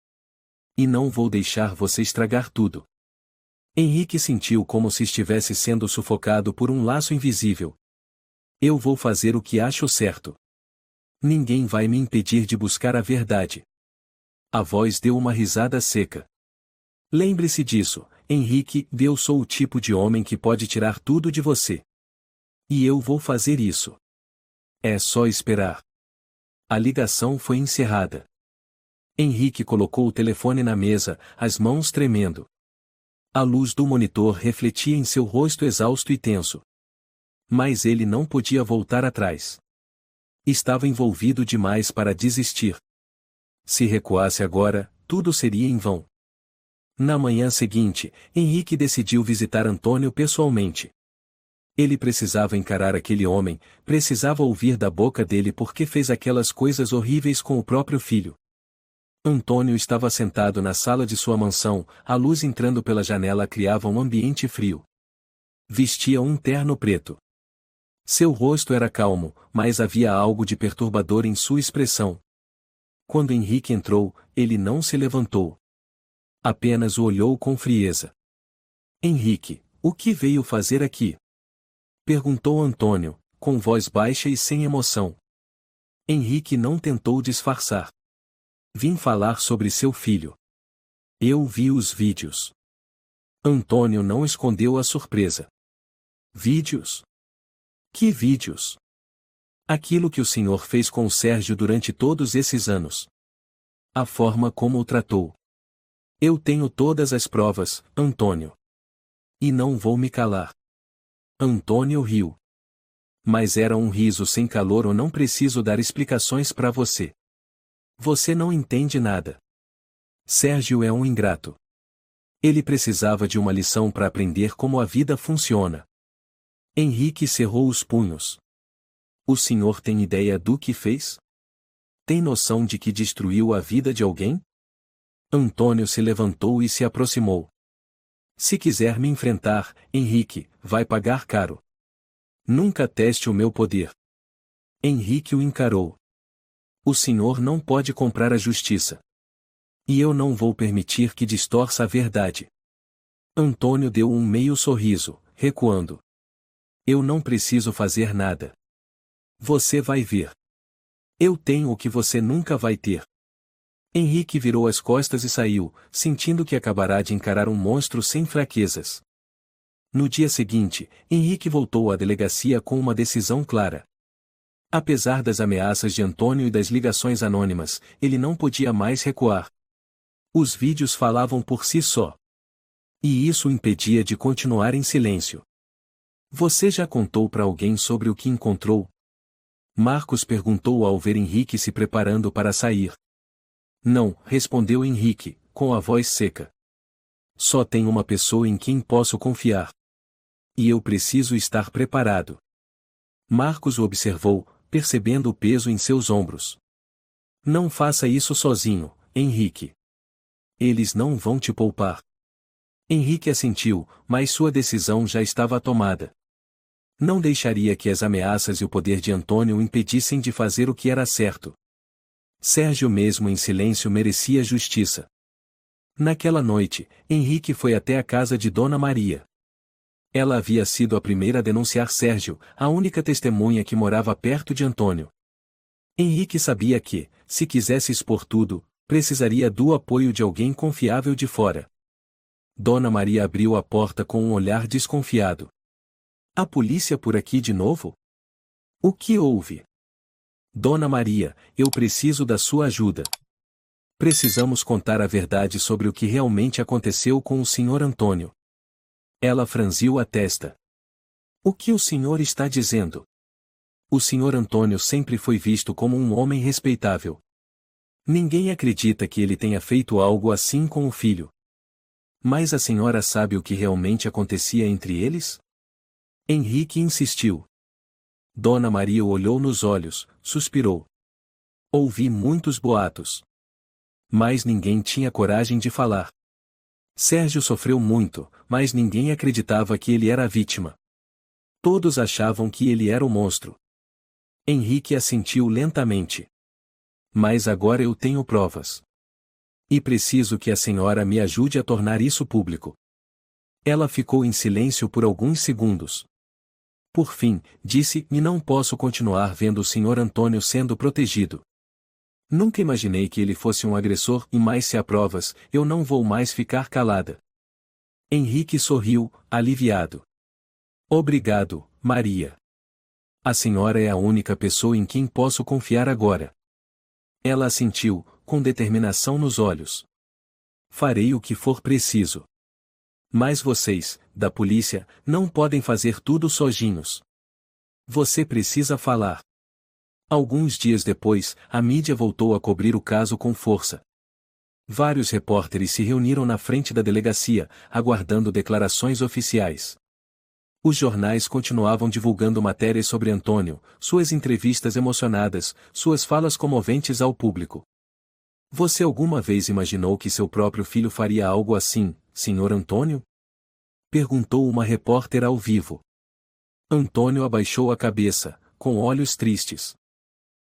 E não vou deixar você estragar tudo. Henrique sentiu como se estivesse sendo sufocado por um laço invisível. Eu vou fazer o que acho certo. Ninguém vai me impedir de buscar a verdade. A voz deu uma risada seca. Lembre-se disso, Henrique, eu sou o tipo de homem que pode tirar tudo de você. E eu vou fazer isso. É só esperar. A ligação foi encerrada. Henrique colocou o telefone na mesa, as mãos tremendo. A luz do monitor refletia em seu rosto exausto e tenso. Mas ele não podia voltar atrás. Estava envolvido demais para desistir. Se recuasse agora, tudo seria em vão. Na manhã seguinte, Henrique decidiu visitar Antônio pessoalmente. Ele precisava encarar aquele homem, precisava ouvir da boca dele por que fez aquelas coisas horríveis com o próprio filho. Antônio estava sentado na sala de sua mansão, a luz entrando pela janela criava um ambiente frio. Vestia um terno preto. Seu rosto era calmo, mas havia algo de perturbador em sua expressão. Quando Henrique entrou, ele não se levantou. Apenas o olhou com frieza. Henrique, o que veio fazer aqui? Perguntou Antônio, com voz baixa e sem emoção. Henrique não tentou disfarçar. Vim falar sobre seu filho. Eu vi os vídeos. Antônio não escondeu a surpresa. Vídeos? Que vídeos? Aquilo que o senhor fez com o Sérgio durante todos esses anos. A forma como o tratou. Eu tenho todas as provas, Antônio. E não vou me calar. Antônio riu. Mas era um riso sem calor. Ou não preciso dar explicações para você. Você não entende nada. Sérgio é um ingrato. Ele precisava de uma lição para aprender como a vida funciona. Henrique cerrou os punhos. O senhor tem ideia do que fez? Tem noção de que destruiu a vida de alguém? Antônio se levantou e se aproximou. Se quiser me enfrentar, Henrique, vai pagar caro. Nunca teste o meu poder. Henrique o encarou. O senhor não pode comprar a justiça. E eu não vou permitir que distorça a verdade. Antônio deu um meio sorriso, recuando. Eu não preciso fazer nada. Você vai ver. Eu tenho o que você nunca vai ter. Henrique virou as costas e saiu, sentindo que acabará de encarar um monstro sem fraquezas. No dia seguinte, Henrique voltou à delegacia com uma decisão clara. Apesar das ameaças de Antônio e das ligações anônimas, ele não podia mais recuar. Os vídeos falavam por si só. E isso o impedia de continuar em silêncio. Você já contou para alguém sobre o que encontrou? Marcos perguntou ao ver Henrique se preparando para sair. Não, respondeu Henrique, com a voz seca. Só tem uma pessoa em quem posso confiar. E eu preciso estar preparado. Marcos o observou, percebendo o peso em seus ombros. Não faça isso sozinho, Henrique. Eles não vão te poupar. Henrique assentiu, mas sua decisão já estava tomada. Não deixaria que as ameaças e o poder de Antônio o impedissem de fazer o que era certo. Sérgio mesmo em silêncio merecia justiça. Naquela noite, Henrique foi até a casa de Dona Maria. Ela havia sido a primeira a denunciar Sérgio, a única testemunha que morava perto de Antônio. Henrique sabia que, se quisesse expor tudo, precisaria do apoio de alguém confiável de fora. Dona Maria abriu a porta com um olhar desconfiado. A polícia por aqui de novo? O que houve? Dona Maria, eu preciso da sua ajuda. Precisamos contar a verdade sobre o que realmente aconteceu com o Sr. Antônio. Ela franziu a testa. O que o senhor está dizendo? O Sr. Antônio sempre foi visto como um homem respeitável. Ninguém acredita que ele tenha feito algo assim com o filho. Mas a senhora sabe o que realmente acontecia entre eles? Henrique insistiu. Dona Maria o olhou nos olhos, suspirou. Ouvi muitos boatos. Mas ninguém tinha coragem de falar. Sérgio sofreu muito, mas ninguém acreditava que ele era a vítima. Todos achavam que ele era o monstro. Henrique assentiu lentamente. Mas agora eu tenho provas. E preciso que a senhora me ajude a tornar isso público. Ela ficou em silêncio por alguns segundos. Por fim, disse: e não posso continuar vendo o Sr. Antônio sendo protegido. Nunca imaginei que ele fosse um agressor, e mais se há provas, eu não vou mais ficar calada. Henrique sorriu, aliviado. Obrigado, Maria. A senhora é a única pessoa em quem posso confiar agora. Ela assentiu, com determinação nos olhos. Farei o que for preciso. Mas vocês, da polícia, não podem fazer tudo sozinhos. Você precisa falar. Alguns dias depois, a mídia voltou a cobrir o caso com força. Vários repórteres se reuniram na frente da delegacia, aguardando declarações oficiais. Os jornais continuavam divulgando matérias sobre Antônio, suas entrevistas emocionadas, suas falas comoventes ao público. Você alguma vez imaginou que seu próprio filho faria algo assim, Sr. Antônio? Perguntou uma repórter ao vivo. Antônio abaixou a cabeça, com olhos tristes.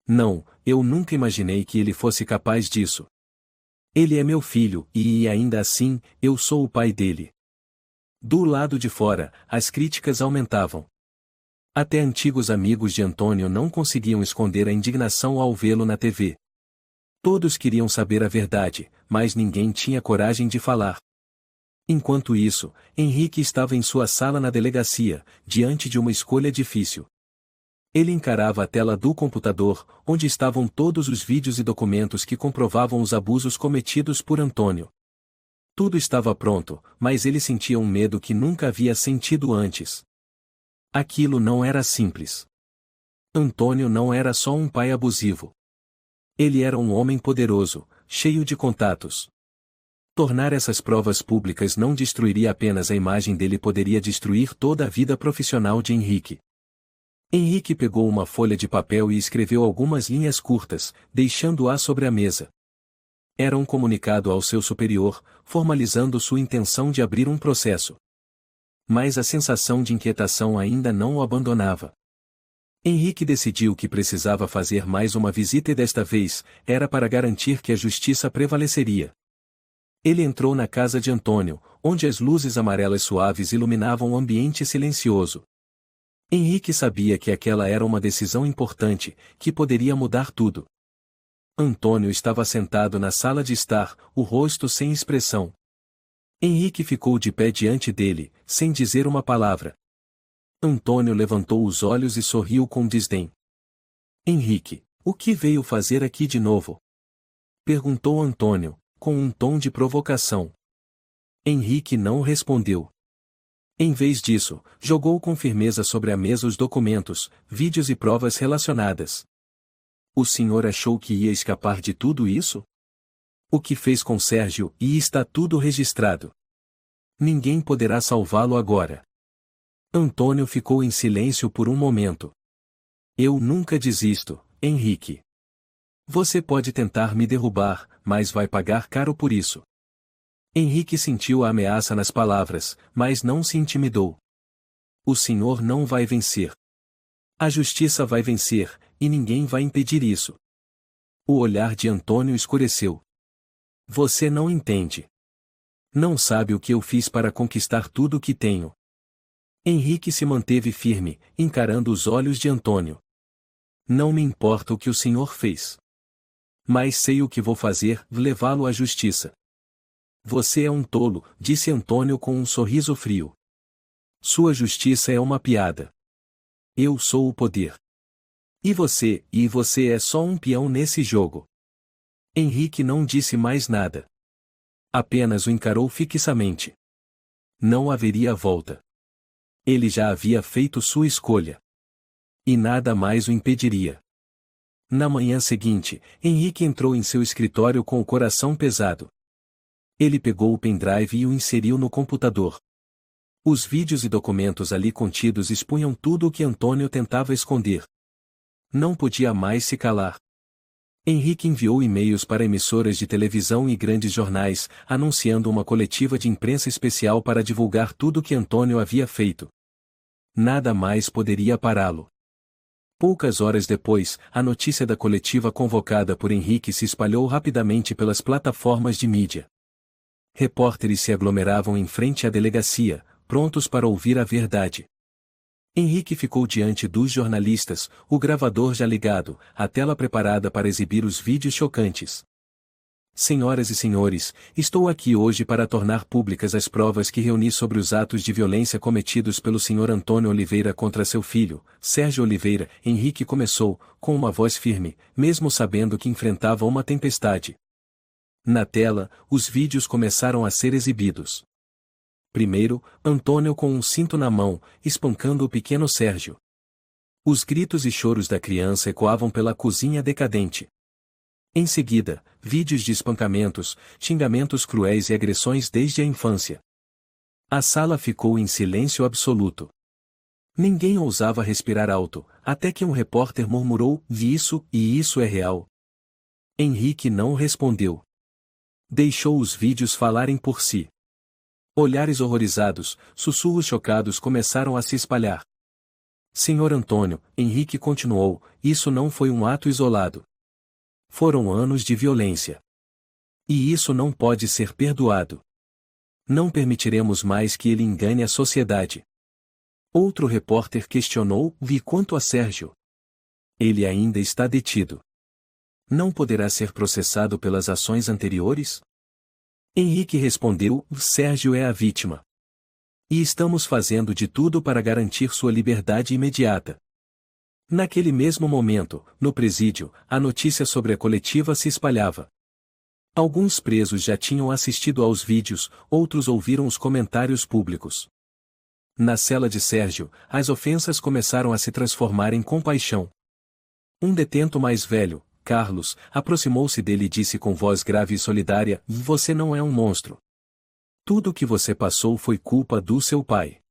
Não, eu nunca imaginei que ele fosse capaz disso. Ele é meu filho, e ainda assim, eu sou o pai dele. Do lado de fora, as críticas aumentavam. Até antigos amigos de Antônio não conseguiam esconder a indignação ao vê-lo na TV. Todos queriam saber a verdade, mas ninguém tinha coragem de falar. Enquanto isso, Henrique estava em sua sala na delegacia, diante de uma escolha difícil. Ele encarava a tela do computador, onde estavam todos os vídeos e documentos que comprovavam os abusos cometidos por Antônio. Tudo estava pronto, mas ele sentia um medo que nunca havia sentido antes. Aquilo não era simples. Antônio não era só um pai abusivo. Ele era um homem poderoso, cheio de contatos. Tornar essas provas públicas não destruiria apenas a imagem dele, poderia destruir toda a vida profissional de Henrique. Henrique pegou uma folha de papel e escreveu algumas linhas curtas, deixando-a sobre a mesa. Era um comunicado ao seu superior, formalizando sua intenção de abrir um processo. Mas a sensação de inquietação ainda não o abandonava. Henrique decidiu que precisava fazer mais uma visita e desta vez, era para garantir que a justiça prevaleceria. Ele entrou na casa de Antônio, onde as luzes amarelas suaves iluminavam o ambiente silencioso. Henrique sabia que aquela era uma decisão importante, que poderia mudar tudo. Antônio estava sentado na sala de estar, o rosto sem expressão. Henrique ficou de pé diante dele, sem dizer uma palavra. Antônio levantou os olhos e sorriu com desdém. Henrique, o que veio fazer aqui de novo? Perguntou Antônio, com um tom de provocação. Henrique não respondeu. Em vez disso, jogou com firmeza sobre a mesa os documentos, vídeos e provas relacionadas. O senhor achou que ia escapar de tudo isso? O que fez com Sérgio, e está tudo registrado. Ninguém poderá salvá-lo agora. Antônio ficou em silêncio por um momento. Eu nunca desisto, Henrique. Você pode tentar me derrubar, mas vai pagar caro por isso. Henrique sentiu a ameaça nas palavras, mas não se intimidou. O senhor não vai vencer. A justiça vai vencer, e ninguém vai impedir isso. O olhar de Antônio escureceu. Você não entende. Não sabe o que eu fiz para conquistar tudo o que tenho. Henrique se manteve firme, encarando os olhos de Antônio. Não me importa o que o senhor fez. Mas sei o que vou fazer, levá-lo à justiça. Você é um tolo, disse Antônio com um sorriso frio. Sua justiça é uma piada. Eu sou o poder. E você é só um peão nesse jogo. Henrique não disse mais nada. Apenas o encarou fixamente. Não haveria volta. Ele já havia feito sua escolha. E nada mais o impediria. Na manhã seguinte, Henrique entrou em seu escritório com o coração pesado. Ele pegou o pendrive e o inseriu no computador. Os vídeos e documentos ali contidos expunham tudo o que Antônio tentava esconder. Não podia mais se calar. Henrique enviou e-mails para emissoras de televisão e grandes jornais, anunciando uma coletiva de imprensa especial para divulgar tudo o que Antônio havia feito. Nada mais poderia pará-lo. Poucas horas depois, a notícia da coletiva convocada por Henrique se espalhou rapidamente pelas plataformas de mídia. Repórteres se aglomeravam em frente à delegacia, prontos para ouvir a verdade. Henrique ficou diante dos jornalistas, o gravador já ligado, a tela preparada para exibir os vídeos chocantes. Senhoras e senhores, estou aqui hoje para tornar públicas as provas que reuni sobre os atos de violência cometidos pelo Sr. Antônio Oliveira contra seu filho, Sérgio Oliveira. Henrique começou, com uma voz firme, mesmo sabendo que enfrentava uma tempestade. Na tela, os vídeos começaram a ser exibidos. Primeiro, Antônio com um cinto na mão, espancando o pequeno Sérgio. Os gritos e choros da criança ecoavam pela cozinha decadente. Em seguida, vídeos de espancamentos, xingamentos cruéis e agressões desde a infância. A sala ficou em silêncio absoluto. Ninguém ousava respirar alto, até que um repórter murmurou: "Vi isso, e isso é real?" Henrique não respondeu. Deixou os vídeos falarem por si. Olhares horrorizados, sussurros chocados começaram a se espalhar. Senhor Antônio, Henrique continuou, isso não foi um ato isolado. Foram anos de violência. E isso não pode ser perdoado. Não permitiremos mais que ele engane a sociedade. Outro repórter questionou: "Vi quanto a Sérgio? Ele ainda está detido. Não poderá ser processado pelas ações anteriores?" Henrique respondeu: "Sérgio é a vítima. E estamos fazendo de tudo para garantir sua liberdade imediata." Naquele mesmo momento, no presídio, a notícia sobre a coletiva se espalhava. Alguns presos já tinham assistido aos vídeos, outros ouviram os comentários públicos. Na cela de Sérgio, as ofensas começaram a se transformar em compaixão. Um detento mais velho, Carlos, aproximou-se dele e disse com voz grave e solidária: "Você não é um monstro. Tudo o que você passou foi culpa do seu pai."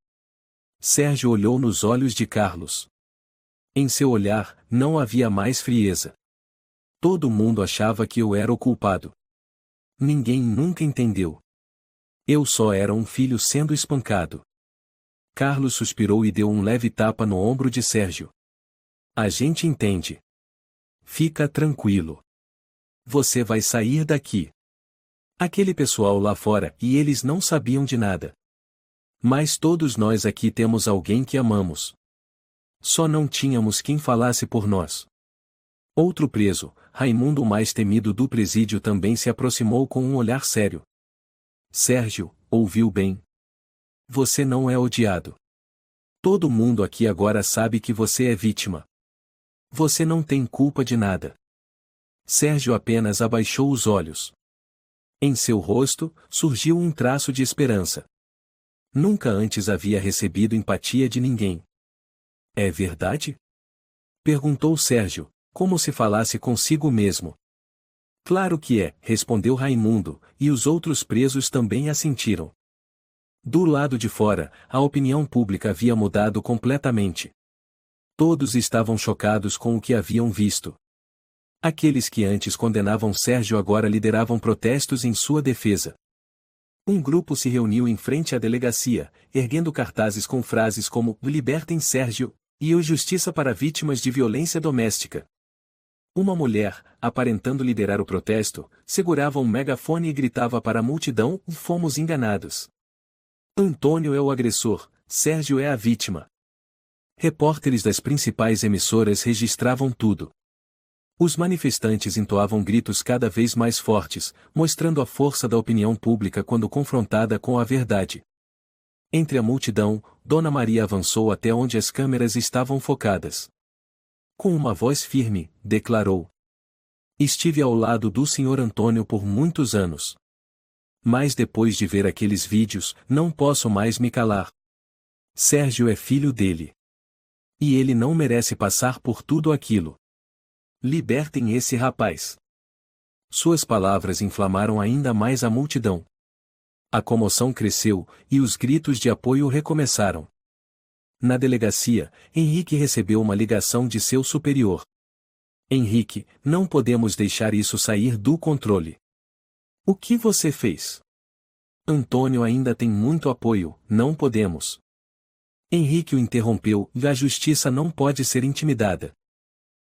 Sérgio olhou nos olhos de Carlos. Em seu olhar, não havia mais frieza. Todo mundo achava que eu era o culpado. Ninguém nunca entendeu. Eu só era um filho sendo espancado. Carlos suspirou e deu um leve tapa no ombro de Sérgio. "A gente entende. Fica tranquilo. Você vai sair daqui. Aquele pessoal lá fora, e eles não sabiam de nada. Mas todos nós aqui temos alguém que amamos. Só não tínhamos quem falasse por nós." Outro preso, Raimundo, o mais temido do presídio, também se aproximou com um olhar sério. "Sérgio, ouviu bem? Você não é odiado. Todo mundo aqui agora sabe que você é vítima. Você não tem culpa de nada." Sérgio apenas abaixou os olhos. Em seu rosto, surgiu um traço de esperança. Nunca antes havia recebido empatia de ninguém. É verdade? Perguntou Sérgio, como se falasse consigo mesmo. Claro que é, respondeu Raimundo, e os outros presos também assentiram. Do lado de fora, a opinião pública havia mudado completamente. Todos estavam chocados com o que haviam visto. Aqueles que antes condenavam Sérgio agora lideravam protestos em sua defesa. Um grupo se reuniu em frente à delegacia, erguendo cartazes com frases como "Libertem Sérgio" e "O Justiça para Vítimas de Violência Doméstica". Uma mulher, aparentando liderar o protesto, segurava um megafone e gritava para a multidão: "Fomos enganados. Antônio é o agressor, Sérgio é a vítima". Repórteres das principais emissoras registravam tudo. Os manifestantes entoavam gritos cada vez mais fortes, mostrando a força da opinião pública quando confrontada com a verdade. Entre a multidão, Dona Maria avançou até onde as câmeras estavam focadas. Com uma voz firme, declarou: "Estive ao lado do Sr. Antônio por muitos anos. Mas depois de ver aqueles vídeos, não posso mais me calar. Sérgio é filho dele. E ele não merece passar por tudo aquilo. Libertem esse rapaz." Suas palavras inflamaram ainda mais a multidão. A comoção cresceu, e os gritos de apoio recomeçaram. Na delegacia, Henrique recebeu uma ligação de seu superior. "Henrique, não podemos deixar isso sair do controle. O que você fez? Antônio ainda tem muito apoio, não podemos." Henrique o interrompeu: "A justiça não pode ser intimidada.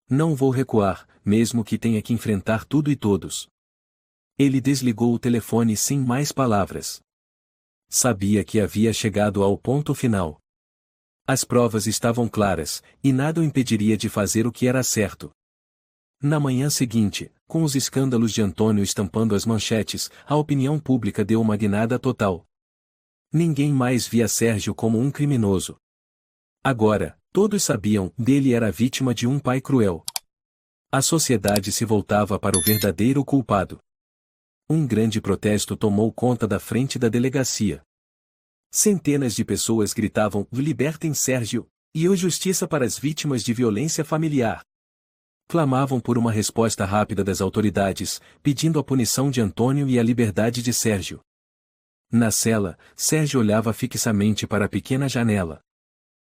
Não vou recuar, mesmo que tenha que enfrentar tudo e todos." Ele desligou o telefone sem mais palavras. Sabia que havia chegado ao ponto final. As provas estavam claras, e nada o impediria de fazer o que era certo. Na manhã seguinte, com os escândalos de Antônio estampando as manchetes, a opinião pública deu uma guinada total. Ninguém mais via Sérgio como um criminoso. Agora, todos sabiam, dele era vítima de um pai cruel. A sociedade se voltava para o verdadeiro culpado. Um grande protesto tomou conta da frente da delegacia. Centenas de pessoas gritavam: "Libertem Sérgio" e "O Justiça para as Vítimas de Violência Familiar". Clamavam por uma resposta rápida das autoridades, pedindo a punição de Antônio e a liberdade de Sérgio. Na cela, Sérgio olhava fixamente para a pequena janela.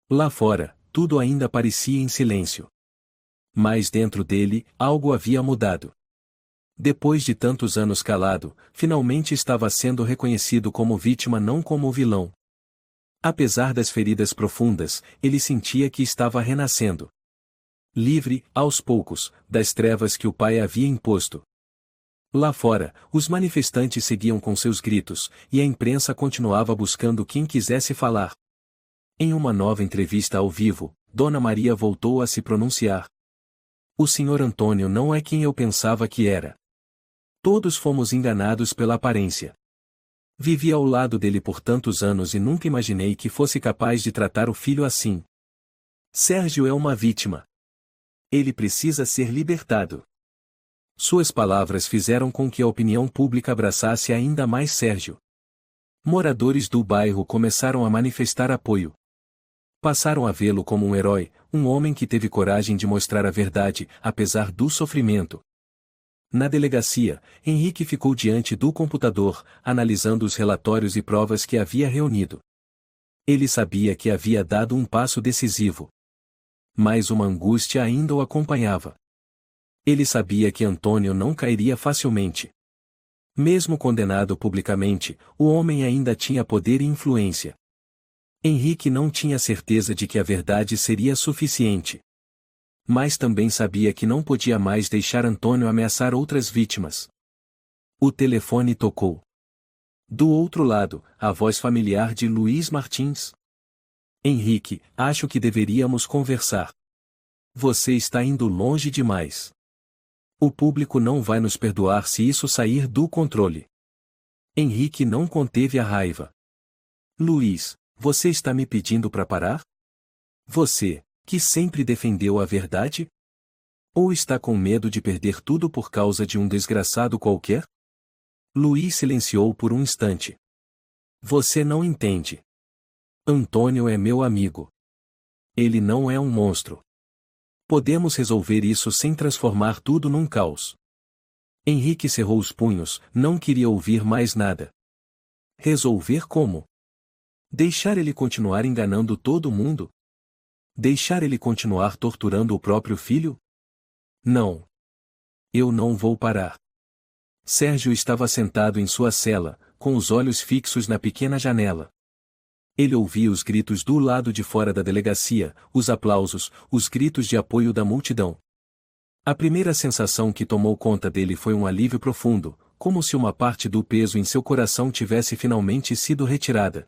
Lá fora, tudo ainda parecia em silêncio. Mas dentro dele, algo havia mudado. Depois de tantos anos calado, finalmente estava sendo reconhecido como vítima, não como vilão. Apesar das feridas profundas, ele sentia que estava renascendo. Livre, aos poucos, das trevas que o pai havia imposto. Lá fora, os manifestantes seguiam com seus gritos, e a imprensa continuava buscando quem quisesse falar. Em uma nova entrevista ao vivo, Dona Maria voltou a se pronunciar. "O Sr. Antônio não é quem eu pensava que era. Todos fomos enganados pela aparência. Vivi ao lado dele por tantos anos e nunca imaginei que fosse capaz de tratar o filho assim. Sérgio é uma vítima. Ele precisa ser libertado." Suas palavras fizeram com que a opinião pública abraçasse ainda mais Sérgio. Moradores do bairro começaram a manifestar apoio. Passaram a vê-lo como um herói, um homem que teve coragem de mostrar a verdade, apesar do sofrimento. Na delegacia, Henrique ficou diante do computador, analisando os relatórios e provas que havia reunido. Ele sabia que havia dado um passo decisivo. Mas uma angústia ainda o acompanhava. Ele sabia que Antônio não cairia facilmente. Mesmo condenado publicamente, o homem ainda tinha poder e influência. Henrique não tinha certeza de que a verdade seria suficiente. Mas também sabia que não podia mais deixar Antônio ameaçar outras vítimas. O telefone tocou. Do outro lado, a voz familiar de Luiz Martins. "Henrique, acho que deveríamos conversar. Você está indo longe demais. O público não vai nos perdoar se isso sair do controle." Henrique não conteve a raiva. "Luiz, você está me pedindo para parar? Você, que sempre defendeu a verdade? Ou está com medo de perder tudo por causa de um desgraçado qualquer?" Luiz silenciou por um instante. "Você não entende. Antônio é meu amigo. Ele não é um monstro. Podemos resolver isso sem transformar tudo num caos. Henrique cerrou os punhos, não queria ouvir mais nada. Resolver como? Deixar ele continuar enganando todo mundo? Deixar ele continuar torturando o próprio filho? Não. Eu não vou parar. Sérgio estava sentado em sua cela, com os olhos fixos na pequena janela. Ele ouvia os gritos do lado de fora da delegacia, os aplausos, os gritos de apoio da multidão. A primeira sensação que tomou conta dele foi um alívio profundo, como se uma parte do peso em seu coração tivesse finalmente sido retirada.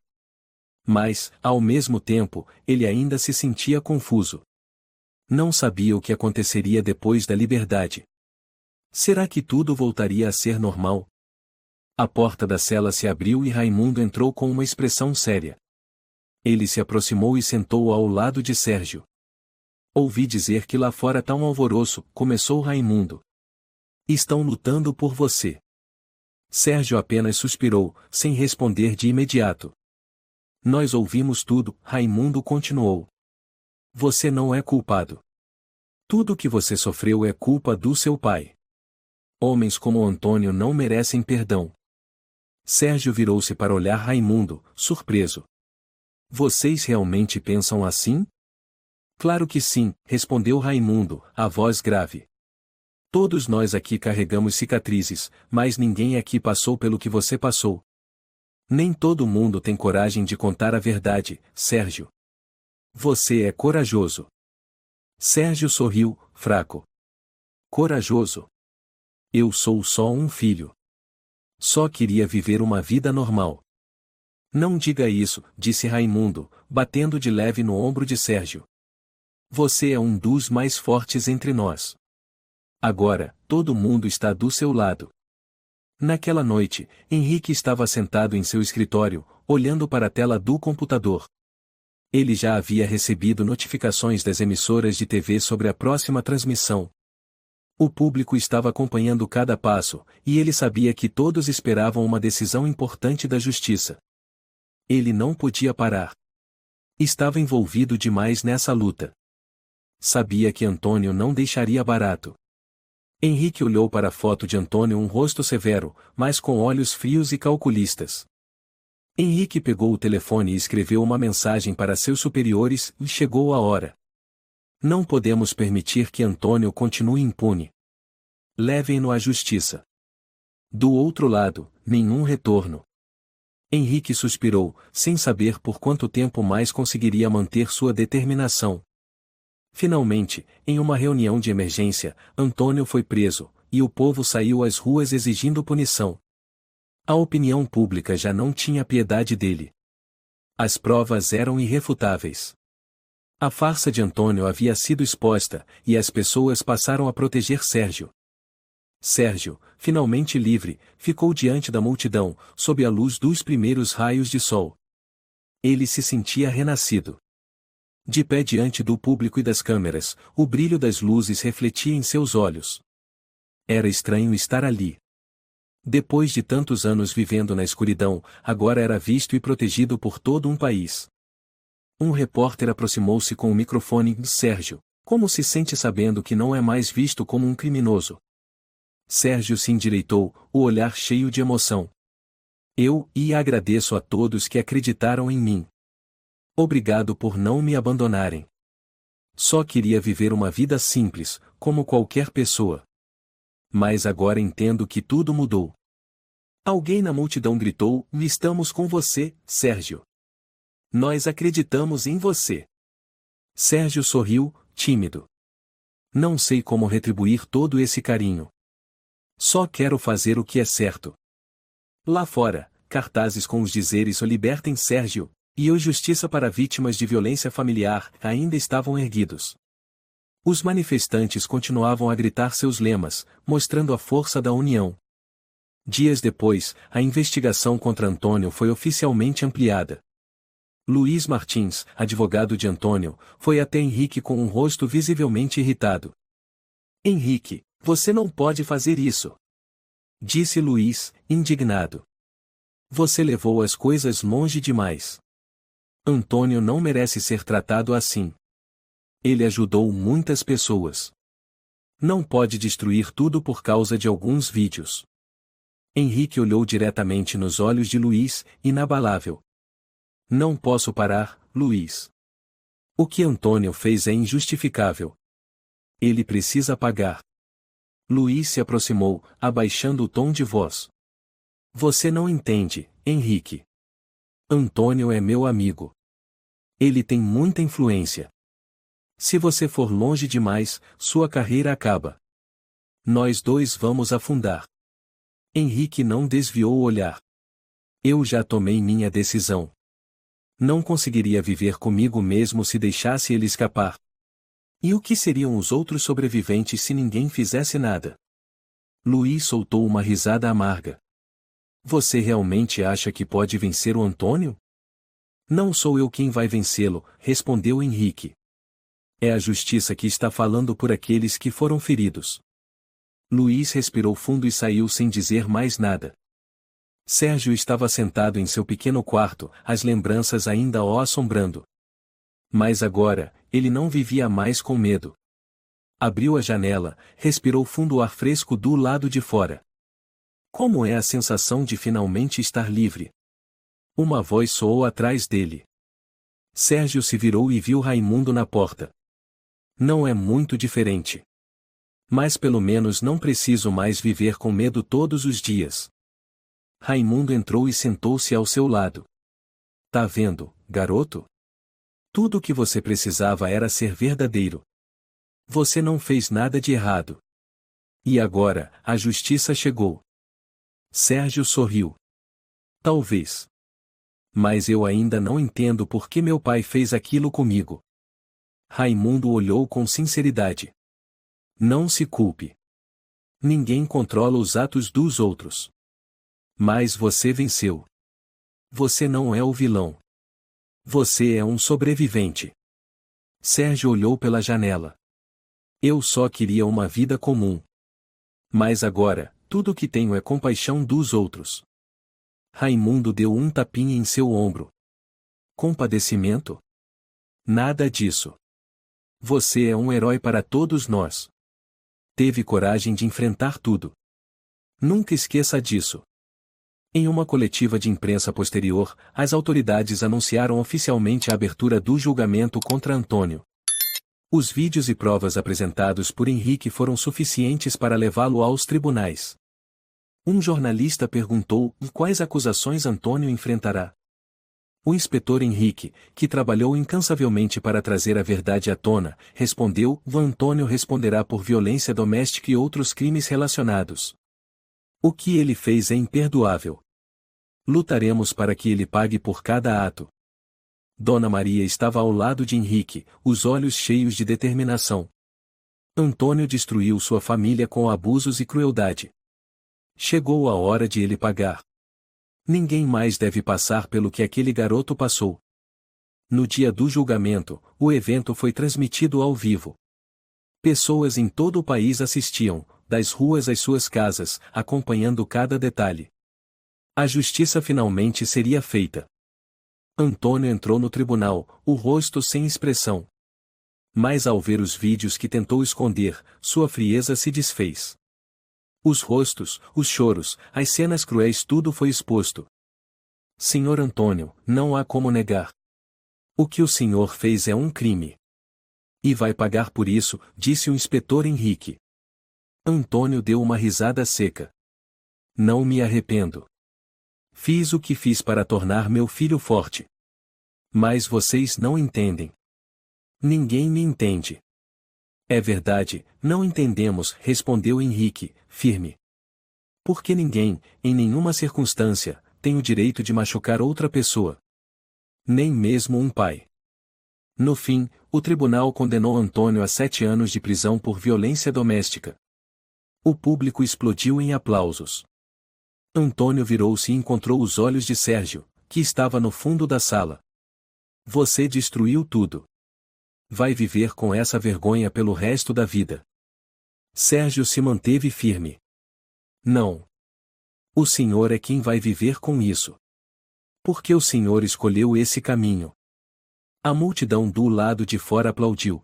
Mas, ao mesmo tempo, ele ainda se sentia confuso. Não sabia o que aconteceria depois da liberdade. Será que tudo voltaria a ser normal? A porta da cela se abriu e Raimundo entrou com uma expressão séria. Ele se aproximou e sentou ao lado de Sérgio. Ouvi dizer que lá fora tá um alvoroço, começou Raimundo. Estão lutando por você. Sérgio apenas suspirou, sem responder de imediato. Nós ouvimos tudo, Raimundo continuou. Você não é culpado. Tudo o que você sofreu é culpa do seu pai. Homens como Antônio não merecem perdão. Sérgio virou-se para olhar Raimundo, surpreso. Vocês realmente pensam assim? Claro que sim, respondeu Raimundo, a voz grave. Todos nós aqui carregamos cicatrizes, mas ninguém aqui passou pelo que você passou. Nem todo mundo tem coragem de contar a verdade, Sérgio. Você é corajoso. Sérgio sorriu, fraco. Corajoso? Eu sou só um filho. Só queria viver uma vida normal. Não diga isso, disse Raimundo, batendo de leve no ombro de Sérgio. Você é um dos mais fortes entre nós. Agora, todo mundo está do seu lado. Naquela noite, Henrique estava sentado em seu escritório, olhando para a tela do computador. Ele já havia recebido notificações das emissoras de TV sobre a próxima transmissão. O público estava acompanhando cada passo, e ele sabia que todos esperavam uma decisão importante da justiça. Ele não podia parar. Estava envolvido demais nessa luta. Sabia que Antônio não deixaria barato. Henrique olhou para a foto de Antônio, um rosto severo, mas com olhos frios e calculistas. Henrique pegou o telefone e escreveu uma mensagem para seus superiores, e chegou a hora. Não podemos permitir que Antônio continue impune. Levem-no à justiça. Do outro lado, nenhum retorno. Henrique suspirou, sem saber por quanto tempo mais conseguiria manter sua determinação. Finalmente, em uma reunião de emergência, Antônio foi preso, e o povo saiu às ruas exigindo punição. A opinião pública já não tinha piedade dele. As provas eram irrefutáveis. A farsa de Antônio havia sido exposta, e as pessoas passaram a proteger Sérgio. Sérgio, finalmente livre, ficou diante da multidão, sob a luz dos primeiros raios de sol. Ele se sentia renascido. De pé diante do público e das câmeras, o brilho das luzes refletia em seus olhos. Era estranho estar ali. Depois de tantos anos vivendo na escuridão, agora era visto e protegido por todo um país. Um repórter aproximou-se com o microfone. Sérgio, como se sente sabendo que não é mais visto como um criminoso? Sérgio se endireitou, o olhar cheio de emoção. Eu agradeço a todos que acreditaram em mim. Obrigado por não me abandonarem. Só queria viver uma vida simples, como qualquer pessoa. Mas agora entendo que tudo mudou. Alguém na multidão gritou: estamos com você, Sérgio. Nós acreditamos em você. Sérgio sorriu, tímido. Não sei como retribuir todo esse carinho. Só quero fazer o que é certo. Lá fora, cartazes com os dizeres "O libertem Sérgio" e "O justiça para vítimas de violência familiar" ainda estavam erguidos. Os manifestantes continuavam a gritar seus lemas, mostrando a força da união. Dias depois, a investigação contra Antônio foi oficialmente ampliada. Luiz Martins, advogado de Antônio, foi até Henrique com um rosto visivelmente irritado. Henrique, você não pode fazer isso. Disse Luiz, indignado. Você levou as coisas longe demais. Antônio não merece ser tratado assim. Ele ajudou muitas pessoas. Não pode destruir tudo por causa de alguns vídeos. Henrique olhou diretamente nos olhos de Luiz, inabalável. Não posso parar, Luiz. O que Antônio fez é injustificável. Ele precisa pagar. Luiz se aproximou, abaixando o tom de voz. Você não entende, Henrique. Antônio é meu amigo. Ele tem muita influência. Se você for longe demais, sua carreira acaba. Nós dois vamos afundar. Henrique não desviou o olhar. Eu já tomei minha decisão. Não conseguiria viver comigo mesmo se deixasse ele escapar. E o que seriam os outros sobreviventes se ninguém fizesse nada? Luiz soltou uma risada amarga. Você realmente acha que pode vencer o Antônio? Não sou eu quem vai vencê-lo, respondeu Henrique. É a justiça que está falando por aqueles que foram feridos. Luiz respirou fundo e saiu sem dizer mais nada. Sérgio estava sentado em seu pequeno quarto, as lembranças ainda o assombrando. Mas agora, ele não vivia mais com medo. Abriu a janela, respirou fundo o ar fresco do lado de fora. Como é a sensação de finalmente estar livre? Uma voz soou atrás dele. Sérgio se virou e viu Raimundo na porta. Não é muito diferente. Mas pelo menos não preciso mais viver com medo todos os dias. Raimundo entrou e sentou-se ao seu lado. Tá vendo, garoto? Tudo o que você precisava era ser verdadeiro. Você não fez nada de errado. E agora, a justiça chegou. Sérgio sorriu. Talvez. Mas eu ainda não entendo por que meu pai fez aquilo comigo. Raimundo olhou com sinceridade. Não se culpe. Ninguém controla os atos dos outros. Mas você venceu. Você não é o vilão. Você é um sobrevivente. Sérgio olhou pela janela. Eu só queria uma vida comum. Mas agora, tudo o que tenho é compaixão dos outros. Raimundo deu um tapinha em seu ombro. Compadecimento? Nada disso. Você é um herói para todos nós. Teve coragem de enfrentar tudo. Nunca esqueça disso. Em uma coletiva de imprensa posterior, as autoridades anunciaram oficialmente a abertura do julgamento contra Antônio. Os vídeos e provas apresentados por Henrique foram suficientes para levá-lo aos tribunais. Um jornalista perguntou quais acusações Antônio enfrentará. O inspetor Henrique, que trabalhou incansavelmente para trazer a verdade à tona, respondeu: Antônio responderá por violência doméstica e outros crimes relacionados. O que ele fez é imperdoável. Lutaremos para que ele pague por cada ato. Dona Maria estava ao lado de Henrique, os olhos cheios de determinação. Antônio destruiu sua família com abusos e crueldade. Chegou a hora de ele pagar. Ninguém mais deve passar pelo que aquele garoto passou. No dia do julgamento, o evento foi transmitido ao vivo. Pessoas em todo o país assistiam, das ruas às suas casas, acompanhando cada detalhe. A justiça finalmente seria feita. Antônio entrou no tribunal, o rosto sem expressão. Mas ao ver os vídeos que tentou esconder, sua frieza se desfez. Os rostos, os choros, as cenas cruéis, tudo foi exposto. Senhor Antônio, não há como negar. O que o senhor fez é um crime. E vai pagar por isso, disse o inspetor Henrique. Antônio deu uma risada seca. Não me arrependo. Fiz o que fiz para tornar meu filho forte. Mas vocês não entendem. Ninguém me entende. É verdade, não entendemos, respondeu Henrique, firme. Porque ninguém, em nenhuma circunstância, tem o direito de machucar outra pessoa. Nem mesmo um pai. No fim, o tribunal condenou Antônio a 7 anos de prisão por violência doméstica. O público explodiu em aplausos. Antônio virou-se e encontrou os olhos de Sérgio, que estava no fundo da sala. Você destruiu tudo. Vai viver com essa vergonha pelo resto da vida. Sérgio se manteve firme. Não. O senhor é quem vai viver com isso. Porque o senhor escolheu esse caminho. A multidão do lado de fora aplaudiu.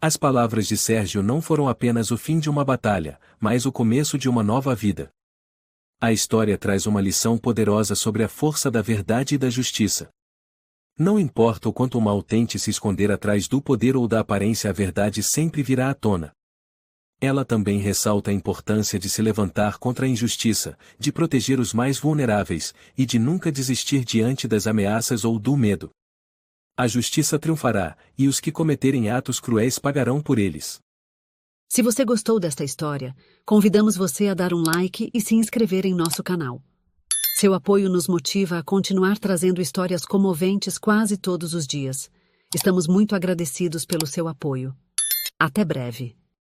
As palavras de Sérgio não foram apenas o fim de uma batalha, mas o começo de uma nova vida. A história traz uma lição poderosa sobre a força da verdade e da justiça. Não importa o quanto o mal tente se esconder atrás do poder ou da aparência, a verdade sempre virá à tona. Ela também ressalta a importância de se levantar contra a injustiça, de proteger os mais vulneráveis, e de nunca desistir diante das ameaças ou do medo. A justiça triunfará, e os que cometerem atos cruéis pagarão por eles. Se você gostou desta história, convidamos você a dar um like e se inscrever em nosso canal. Seu apoio nos motiva a continuar trazendo histórias comoventes quase todos os dias. Estamos muito agradecidos pelo seu apoio. Até breve.